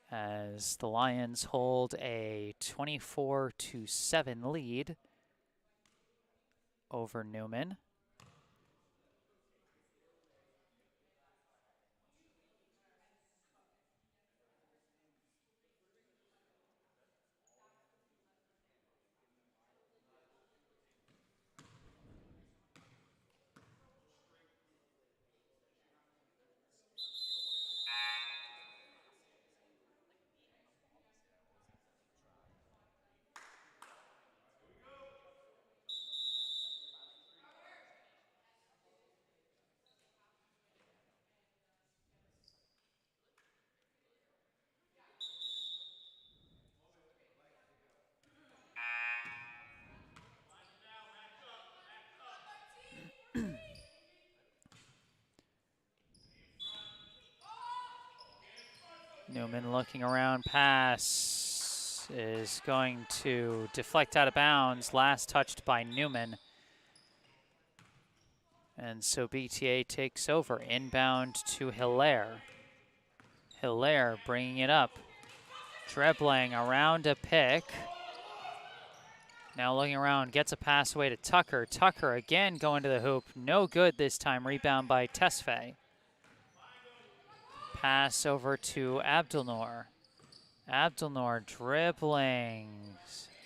S1: as the Lions hold a 24-7 lead over Newman. Newman looking around, pass is going to deflect out of bounds, last touched by Newman. And so BTA takes over, inbound to Hilaire. Hilaire bringing it up, dribbling around a pick. Now looking around, gets a pass away to Tucker. Tucker again going to the hoop, no good this time, rebound by Tesfaye. Pass over to Abdelnour. Abdelnour dribbling.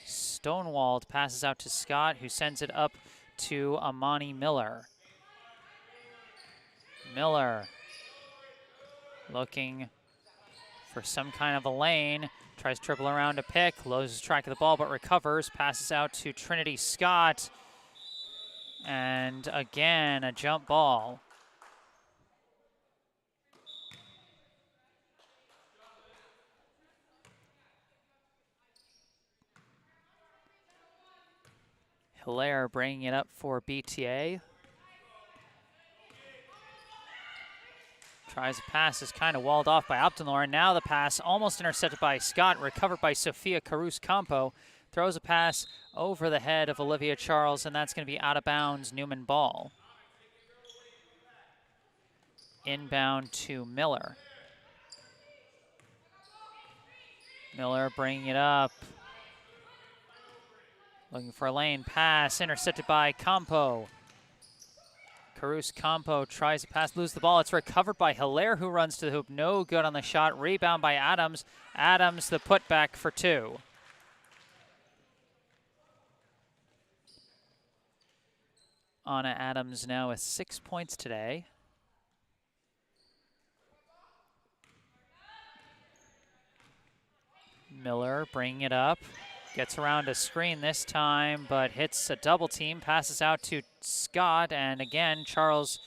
S1: Stonewalled, passes out to Scott, who sends it up to Amani Miller. Miller looking for some kind of a lane. Tries to dribble around a pick, loses track of the ball, but recovers. Passes out to Trinity Scott. And again, a jump ball. Hilaire bringing it up for BTA. Tries a pass, is kind of walled off by Abdelnour, and now the pass almost intercepted by Scott, recovered by Sofia Caruso-Campo. Throws a pass over the head of Olivia Charles, and that's going to be out of bounds, Newman ball. Inbound to Miller. Miller bringing it up. Looking for a lane, pass, intercepted by Campo. Caruso-Campo tries to pass, lose the ball. It's recovered by Hilaire, who runs to the hoop. No good on the shot. Rebound by Adams. Adams, the putback for two. Anna Adams now with 6 points today. Miller bringing it up. Gets around a screen this time, but hits a double team, passes out to Scott, and again, Charles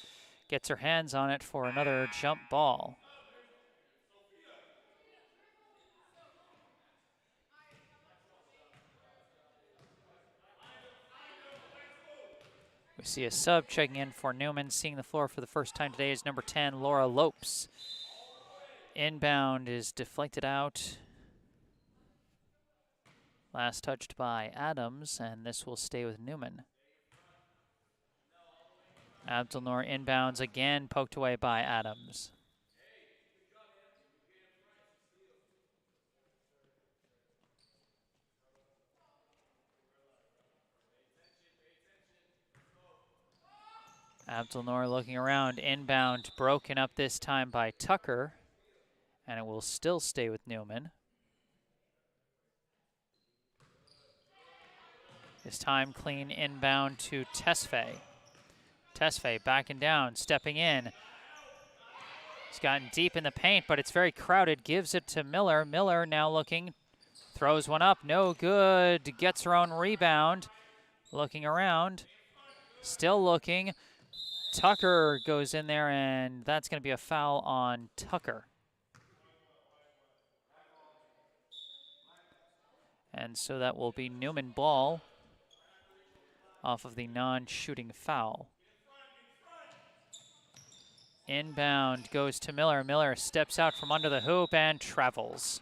S1: gets her hands on it for another jump ball. We see a sub checking in for Newman. Seeing the floor for the first time today is number 10, Laura Lopes. Inbound is deflected out. Last touched by Adams, and this will stay with Newman. Abdelnour inbounds again, poked away by Adams. Abdelnour looking around, inbound, broken up this time by Tucker, and it will still stay with Newman. This time clean inbound to Tesfaye. Tesfaye backing down, stepping in. He's gotten deep in the paint, but it's very crowded. Gives it to Miller. Miller now looking, throws one up, no good. Gets her own rebound. Looking around, still looking. Tucker goes in there, and that's going to be a foul on Tucker. And so that will be Newman ball off of the non-shooting foul. Inbound goes to Miller. Miller steps out from under the hoop and travels.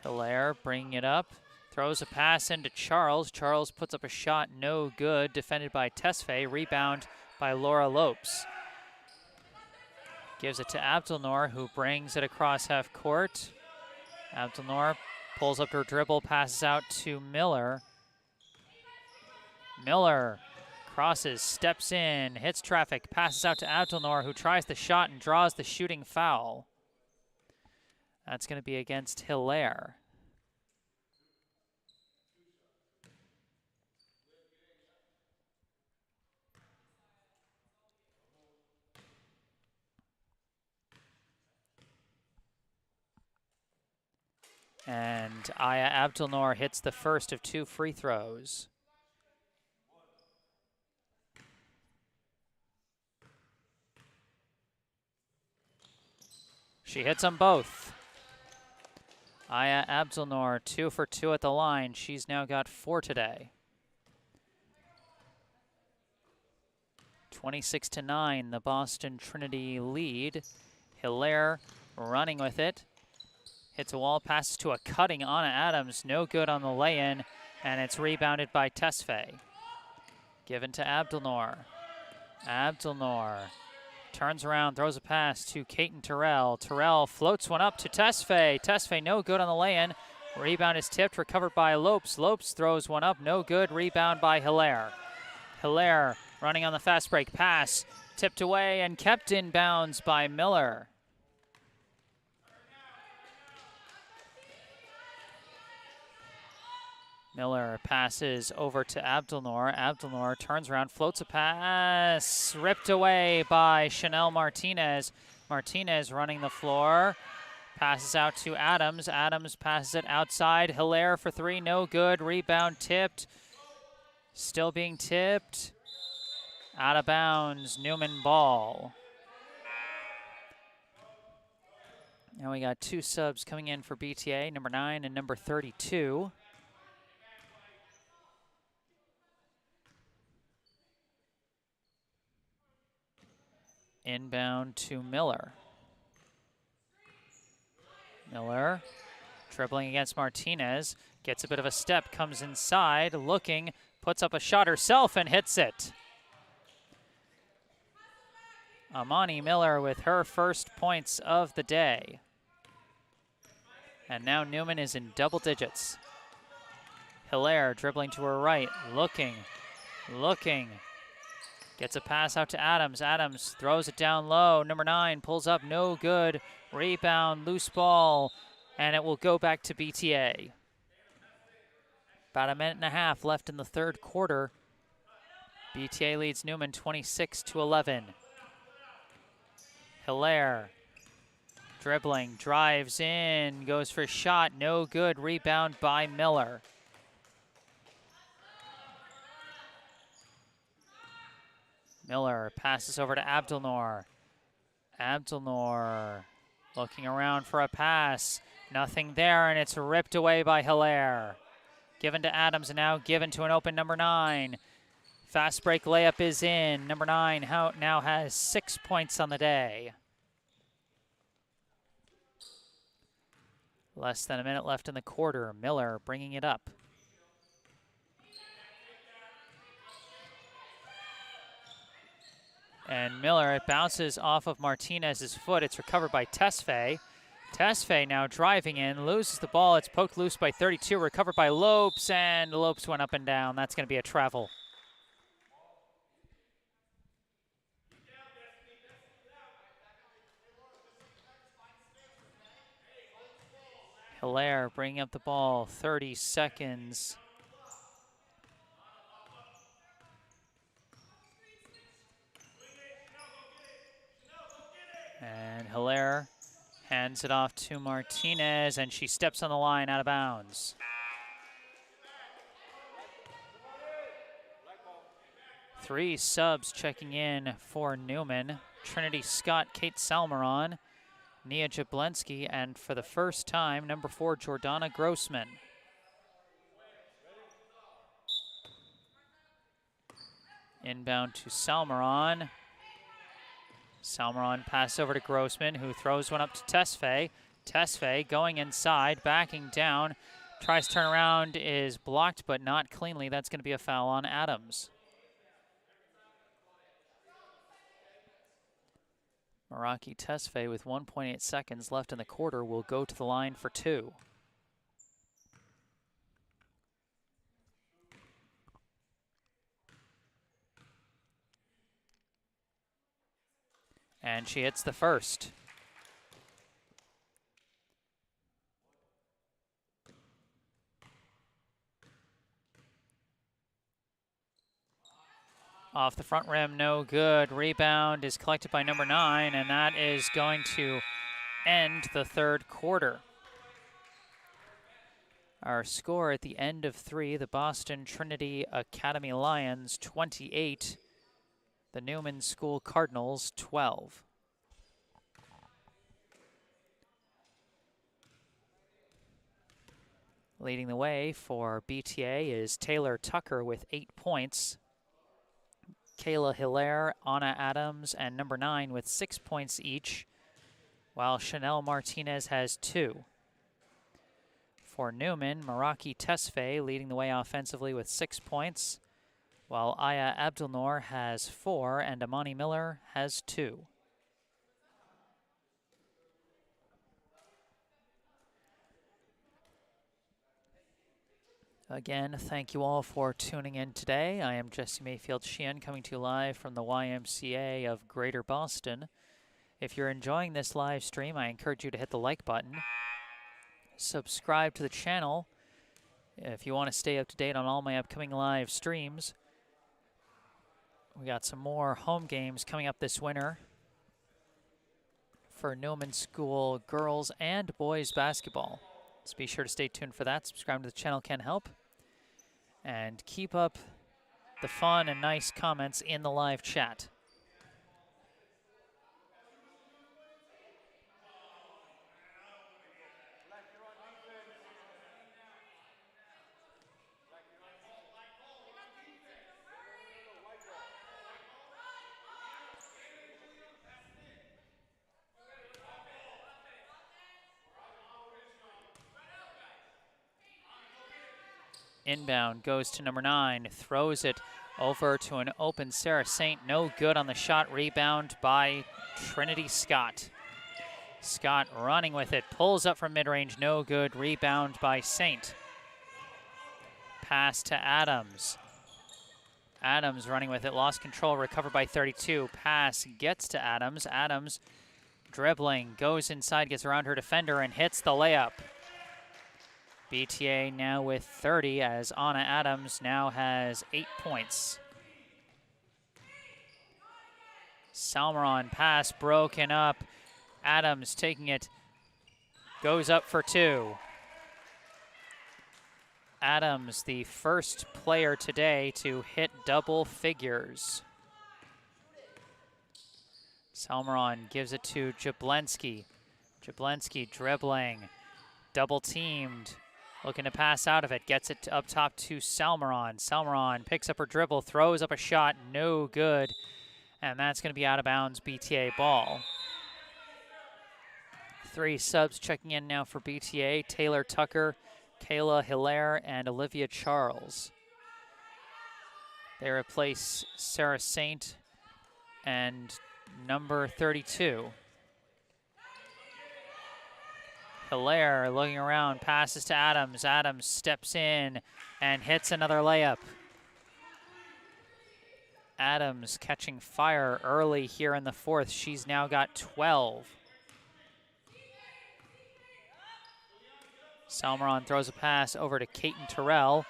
S1: Hilaire bringing it up, throws a pass into Charles. Charles puts up a shot, no good. Defended by Tesfaye, rebound by Laura Lopes. Gives it to Abdelnour, who brings it across half court. Abdelnour pulls up her dribble, passes out to Miller. Miller crosses, steps in, hits traffic, passes out to Abdelnour, who tries the shot and draws the shooting foul. That's going to be against Hilaire. And Aya Abdelnour hits the first of 2 free throws. She hits them both. Aya Abdelnour, 2 for 2 at the line. She's now got 4 today. 26-9, the Boston Trinity lead. Hilaire running with it. Hits a wall, passes to a cutting Anna Adams. No good on the lay-in, and it's rebounded by Tesfaye. Given to Abdelnour. Abdelnour turns around, throws a pass to Kaiten Terrell. Terrell floats one up to Tesfaye. Tesfaye no good on the lay-in. Rebound is tipped, recovered by Lopes. Lopes throws one up, no good. Rebound by Hilaire. Hilaire running on the fast break pass. Tipped away and kept in bounds by Miller. Miller passes over to Abdelnour. Abdelnour turns around, floats a pass, ripped away by Chanel Martinez. Martinez running the floor, passes out to Adams. Adams passes it outside. Hilaire for 3, no good. Rebound tipped, still being tipped. Out of bounds, Newman ball. Now we got 2 subs coming in for BTA, number 9 and number 32. Inbound to Miller. Miller dribbling against Martinez. Gets a bit of a step, comes inside, looking, puts up a shot herself and hits it. Amani Miller with her first points of the day. And now Newman is in double digits. Hilaire dribbling to her right, looking. Gets a pass out to Adams. Adams throws it down low. Number 9 pulls up, no good. Rebound, loose ball, and it will go back to BTA. About a minute and a half left in the third quarter. BTA leads Newman 26-11. Hilaire dribbling, drives in, goes for a shot, no good. Rebound by Miller. Miller passes over to Abdelnour. Abdelnour looking around for a pass. Nothing there, and it's ripped away by Hilaire. Given to Adams, and now given to an open number 9. Fast break layup is in. Number 9 now has 6 points on the day. Less than a minute left in the quarter. Miller bringing it up. And Miller, it bounces off of Martinez's foot. It's recovered by Tesfaye. Tesfaye now driving in, loses the ball. It's poked loose by 32, recovered by Lopes, and Lopes went up and down. That's going to be a travel. Hilaire bringing up the ball, 30 seconds. And Hilaire hands it off to Martinez, and she steps on the line out of bounds. Three subs checking in for Newman. Trinity Scott, Kate Salmeron, Nia Jablensky, and for the first time, number 4, Jordana Grossman. Inbound to Salmeron. Salmeron pass over to Grossman, who throws one up to Tesfaye. Tesfaye going inside, backing down. Tries to turn around, is blocked, but not cleanly. That's going to be a foul on Adams. Meraki Tesfaye, with 1.8 seconds left in the quarter, will go to the line for 2. And she hits the first. Off the front rim, no good. Rebound is collected by number 9, and that is going to end the third quarter. Our score at the end of 3, the Boston Trinity Academy Lions 28, the Newman School Cardinals 12. Leading the way for BTA is Taylor Tucker with 8 points. Kayla Hilaire, Anna Adams, and number 9 with 6 points each, while Chanel Martinez has 2. For Newman, Meraki Tesfaye leading the way offensively with 6 points, while Aya Abdelnour has 4 and Amani Miller has 2. Again, thank you all for tuning in today. I am Jesse Mayfield-Sheehan, coming to you live from the YMCA of Greater Boston. If you're enjoying this live stream, I encourage you to hit the like button. Subscribe to the channel if you want to stay up to date on all my upcoming live streams. We got some more home games coming up this winter for Newman School girls and boys basketball. So be sure to stay tuned for that. Subscribe to the channel can help. And keep up the fun and nice comments in the live chat. Inbound goes to number 9, throws it over to an open Sarah Saint. No good on the shot. Rebound by Trinity Scott. Scott running with it, pulls up from mid-range. No good. Rebound by Saint. Pass to Adams. Adams running with it, lost control, recovered by 32. Pass gets to Adams. Adams dribbling, goes inside, gets around her defender, and hits the layup. BTA now with 30, as Anna Adams now has 8 points. Salmeron pass broken up. Adams taking it, goes up for 2. Adams, the first player today to hit double figures. Salmeron gives it to Jablensky. Jablensky dribbling, double teamed, looking to pass out of it, gets it up top to Salmeron. Salmeron picks up her dribble, throws up a shot, no good, and that's going to be out of bounds, BTA ball. 3 subs checking in now for BTA, Taylor Tucker, Kayla Hilaire, and Olivia Charles. They replace Sarah Saint and number 32. Hilaire looking around, passes to Adams. Adams steps in and hits another layup. Adams catching fire early here in the fourth. She's now got 12. Salmeron throws a pass over to Kaiten Terrell.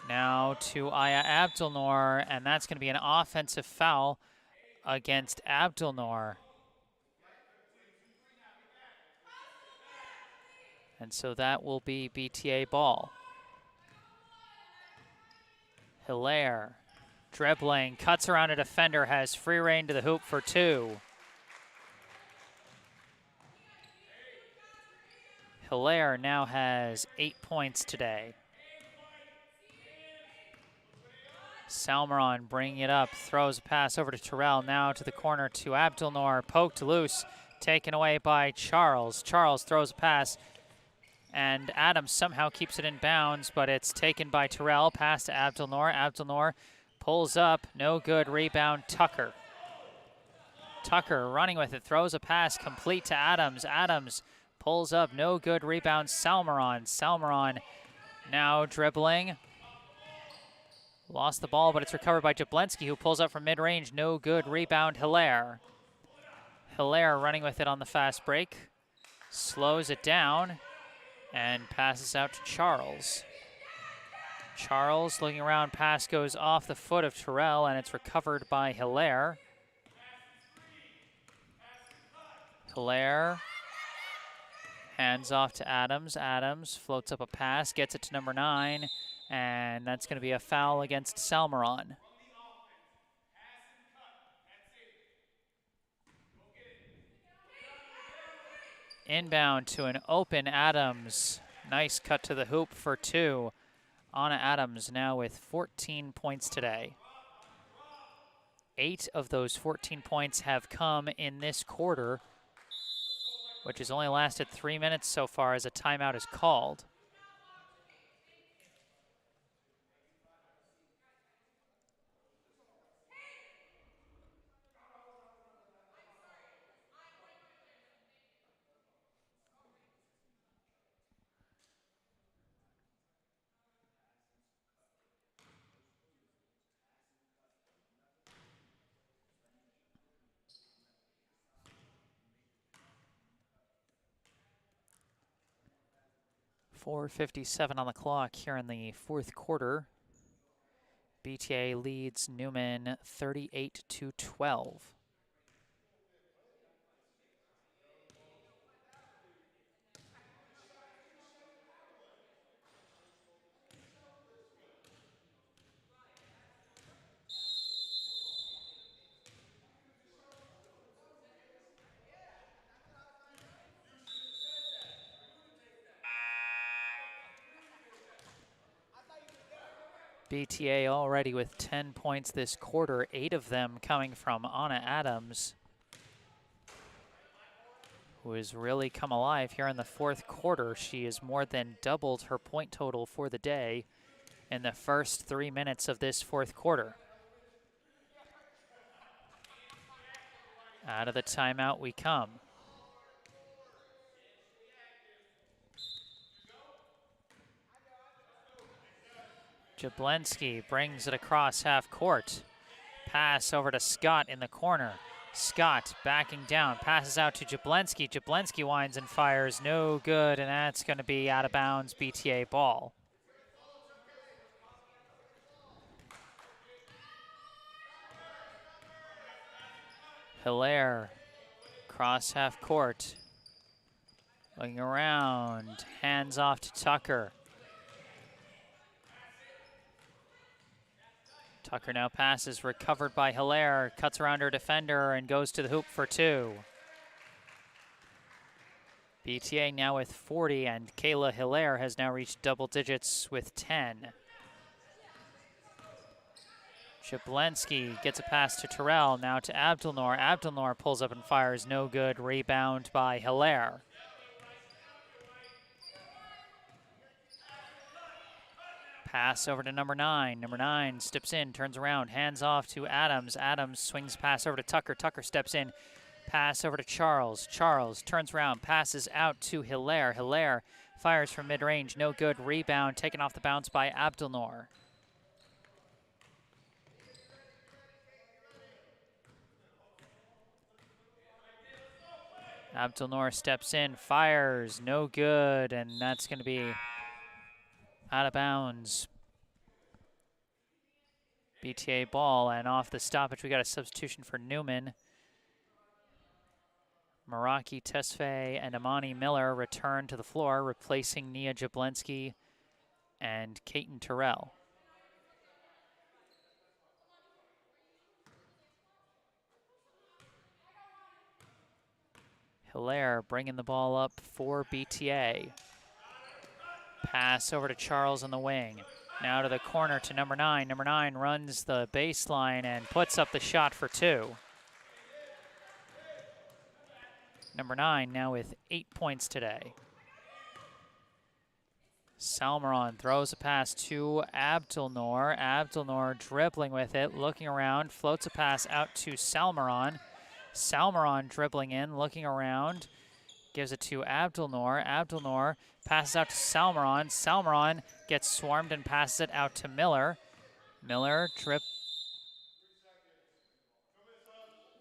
S1: Now to Aya Abdelnour, and that's going to be an offensive foul against Abdelnour. And so that will be BTA ball. Hilaire dribbling, cuts around a defender, has free reign to the hoop for 2. Hilaire now has 8 points today. Salmeron bringing it up, throws a pass over to Terrell, now to the corner to Abdelnour, poked loose, taken away by Charles. Charles throws a pass, and Adams somehow keeps it in bounds, but it's taken by Terrell, pass to Abdelnour. Abdelnour pulls up, no good, rebound Tucker. Tucker running with it, throws a pass complete to Adams. Adams pulls up, no good, rebound Salmeron. Salmeron now dribbling. Lost the ball, but it's recovered by Jablensky, who pulls up from mid-range. No good, rebound Hilaire. Hilaire running with it on the fast break. Slows it down and passes out to Charles. Charles looking around, pass goes off the foot of Terrell, and it's recovered by Hilaire. Hilaire hands off to Adams. Adams floats up a pass, gets it to number 9, and that's going to be a foul against Salmeron. Inbound to an open Adams. Nice cut to the hoop for 2. Anna Adams now with 14 points today. 8 of those 14 points have come in this quarter, which has only lasted 3 minutes so far as a timeout is called. .457 on the clock here in the fourth quarter. BTA leads Newman 38-12. BTA already with 10 points this quarter, 8 of them coming from Anna Adams, who has really come alive here in the fourth quarter. She has more than doubled her point total for the day in the first 3 minutes of this fourth quarter. Out of the timeout we come. Jablensky brings it across half court. Pass over to Scott in the corner. Scott backing down, passes out to Jablensky. Jablensky winds and fires, no good, and that's going to be out of bounds, BTA ball. Hilaire, cross half court. Looking around, hands off to Tucker. Tucker now passes, recovered by Hilaire, cuts around her defender and goes to the hoop for 2. BTA now with 40, and Kayla Hilaire has now reached double digits with 10. Jablensky gets a pass to Terrell, now to Abdelnour. Abdelnour pulls up and fires, no good. Rebound by Hilaire. Pass over to number 9. Number 9 steps in, turns around, hands off to Adams. Adams swings pass over to Tucker. Tucker steps in, pass over to Charles. Charles turns around, passes out to Hilaire. Hilaire fires from mid-range, no good. Rebound taken off the bounce by Abdelnour. Abdelnour steps in, fires, no good, and that's going to be out of bounds. BTA ball, and off the stoppage, we got a substitution for Newman. Meraki Tesfaye and Amani Miller return to the floor, replacing Nia Jablensky and Kaiten Terrell. Hilaire bringing the ball up for BTA. Pass over to Charles on the wing. Now to the corner to number 9. Number 9 runs the baseline and puts up the shot for 2. Number 9 now with 8 points today. Salmeron throws a pass to Abdelnour. Abdelnour dribbling with it, looking around, floats a pass out to Salmeron. Salmeron dribbling in, looking around, gives it to Abdelnour. Abdelnour passes out to Salmeron. Salmeron gets swarmed and passes it out to Miller. Miller drip.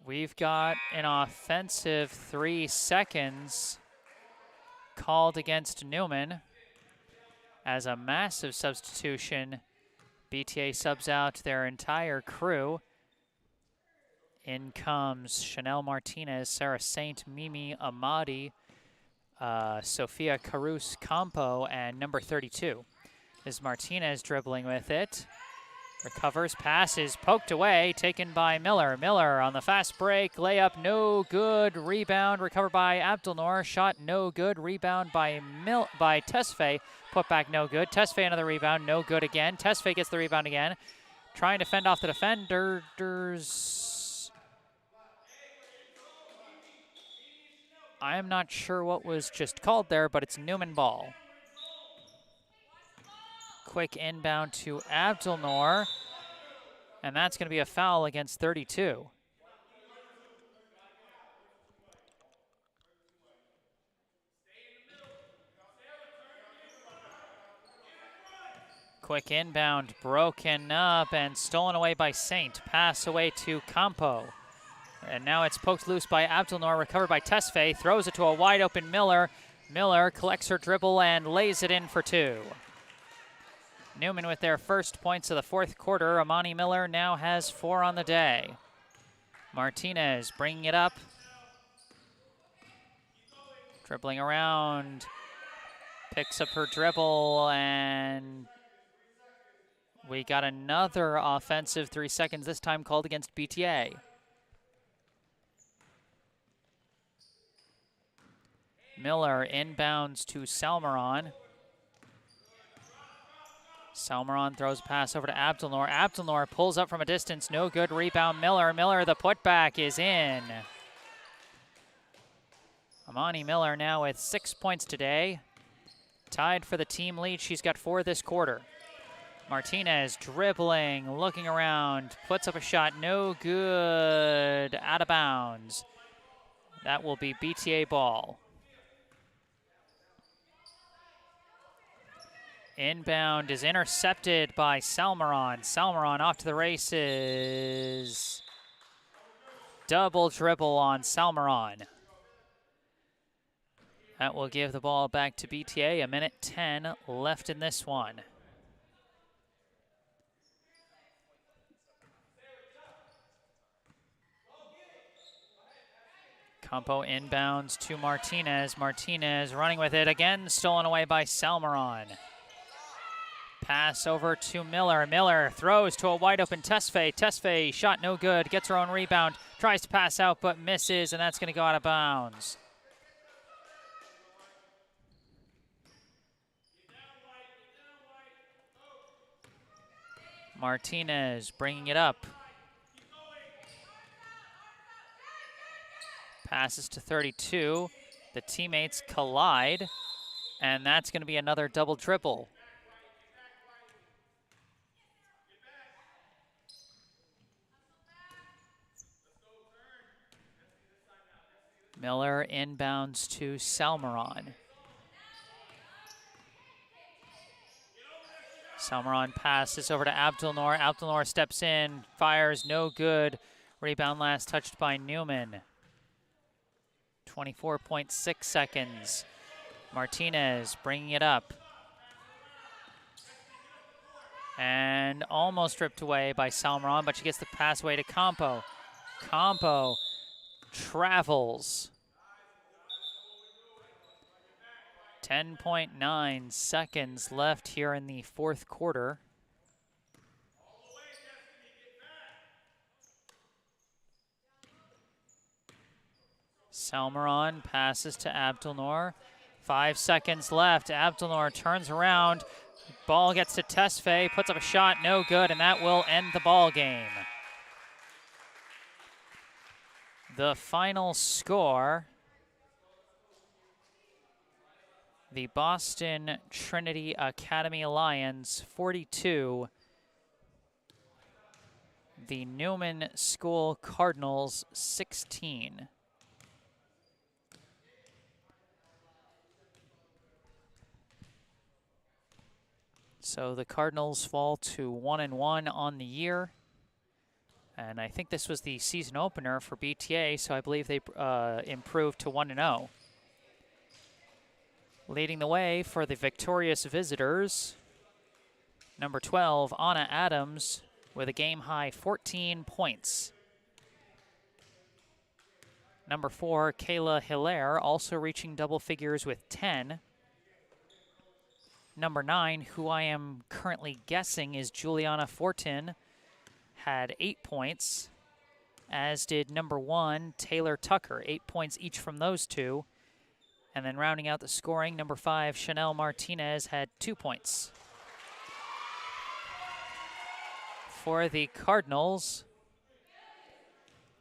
S1: We've got an offensive 3 seconds called against Newman. As a massive substitution, BTA subs out their entire crew. In comes Chanel Martinez, Sarah Saint, Mimi Amadi, Sofia Carus Campo, and number 32. This is Martinez dribbling with it. Recovers, passes, poked away, taken by Miller. Miller on the fast break, layup, no good. Rebound, recovered by Abdelnour. Shot, no good. Rebound by Tesfaye. Put back, no good. Tesfaye another rebound, no good again. Tesfaye gets the rebound again. Trying to fend off the defenders. I am not sure what was just called there, but it's Newman ball. Quick inbound to Abdelnour, and that's going to be a foul against 32. Quick inbound, broken up and stolen away by Saint. Pass away to Campo. And now it's poked loose by Abdelnour, recovered by Tesfaye, throws it to a wide open Miller. Miller collects her dribble and lays it in for 2. Newman with their first points of the fourth quarter. Amani Miller now has 4 on the day. Martinez bringing it up. Dribbling around. Picks up her dribble, and we got another offensive 3 seconds, this time called against BTA. Miller inbounds to Salmeron. Salmeron throws a pass over to Abdelnour. Abdelnour pulls up from a distance. No good. Rebound Miller. Miller, the putback is in. Amani Miller now with 6 points today. Tied for the team lead. She's got 4 this quarter. Martinez dribbling, looking around, puts up a shot. No good. Out of bounds. That will be BTA ball. Inbound is intercepted by Salmeron. Salmeron off to the races. Double dribble on Salmeron. That will give the ball back to BTA. 1:10 left in this one. Campo inbounds to Martinez. Martinez running with it again, stolen away by Salmeron. Pass over to Miller. Miller throws to a wide open Tesfaye. Tesfaye shot no good, gets her own rebound, tries to pass out but misses, and that's going to go out of bounds. Martinez bringing it up. Passes to 32. The teammates collide, and that's going to be another double-triple. Miller inbounds to Salmeron. Salmeron passes over to Abdelnour. Abdelnour steps in, fires, no good. Rebound last touched by Newman. 24.6 seconds. Martinez bringing it up. And almost ripped away by Salmeron, but she gets the pass away to Campo. Campo travels. 10.9 seconds left here in the fourth quarter. Salmeron passes to Abdelnour. 5 seconds left. Abdelnour turns around. Ball gets to Tesfaye, puts up a shot, no good, and that will end the ball game. The final score, the Boston Trinity Academy Lions 42, the Newman School Cardinals 16. So the Cardinals fall to 1-1 on the year. And I think this was the season opener for BTA, so I believe they improved to 1-0. Leading the way for the victorious visitors, number 12, Anna Adams, with a game-high 14 points. Number 4, Kayla Hilaire, also reaching double figures with 10. Number 9, who I am currently guessing is Juliana Fortin, had 8 points, as did number 1, Taylor Tucker, 8 points each from those two. And then rounding out the scoring, number 5, Chanel Martinez, had 2 points. For the Cardinals,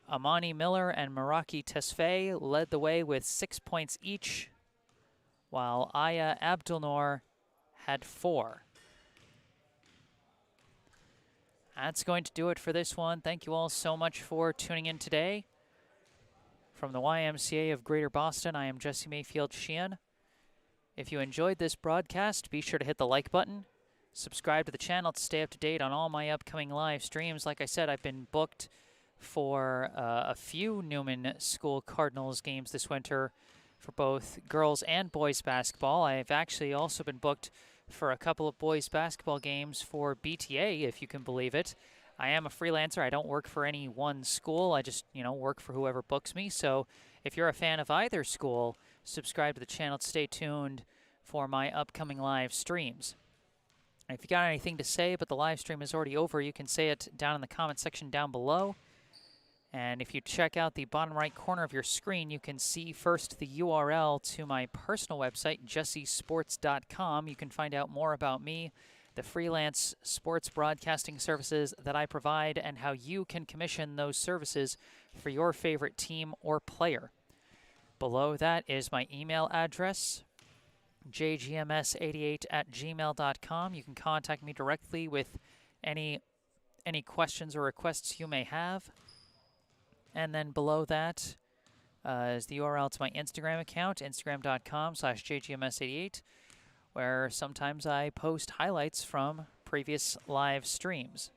S1: Amani Miller and Meraki Tesfaye led the way with 6 points each, while Aya Abdelnour had 4. That's going to do it for this one. Thank you all so much for tuning in today. From the YMCA of Greater Boston, I am Jesse Mayfield-Sheehan. If you enjoyed this broadcast, be sure to hit the like button. Subscribe to the channel to stay up to date on all my upcoming live streams. Like I said, I've been booked for a few Newman School Cardinals games this winter for both girls and boys basketball. I've actually also been booked for a couple of boys basketball games for BTA, if you can believe it. I am a freelancer. I don't work for any one school. I just, work for whoever books me. So if you're a fan of either school, subscribe to the channel to stay tuned for my upcoming live streams. And if you got anything to say, but the live stream is already over, you can say it down in the comment section down below. And if you check out the bottom right corner of your screen, you can see first the URL to my personal website, jessesports.com. You can find out more about me, the freelance sports broadcasting services that I provide, and how you can commission those services for your favorite team or player. Below that is my email address, jgms88@gmail.com. You can contact me directly with any questions or requests you may have. And then below that is the URL to my Instagram account, instagram.com/jgms88, where sometimes I post highlights from previous live streams.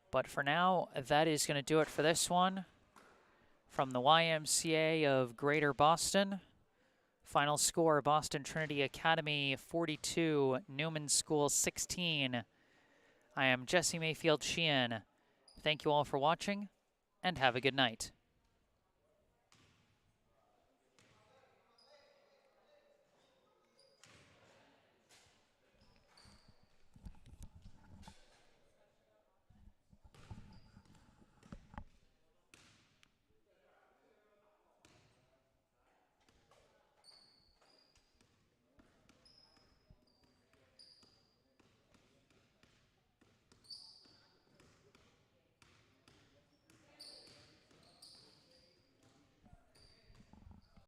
S1: But for now, that is going to do it for this one. From the YMCA of Greater Boston, final score, Boston Trinity Academy 42, Newman School 16. I am Jesse Mayfield-Sheehan. Thank you all for watching, and have a good night.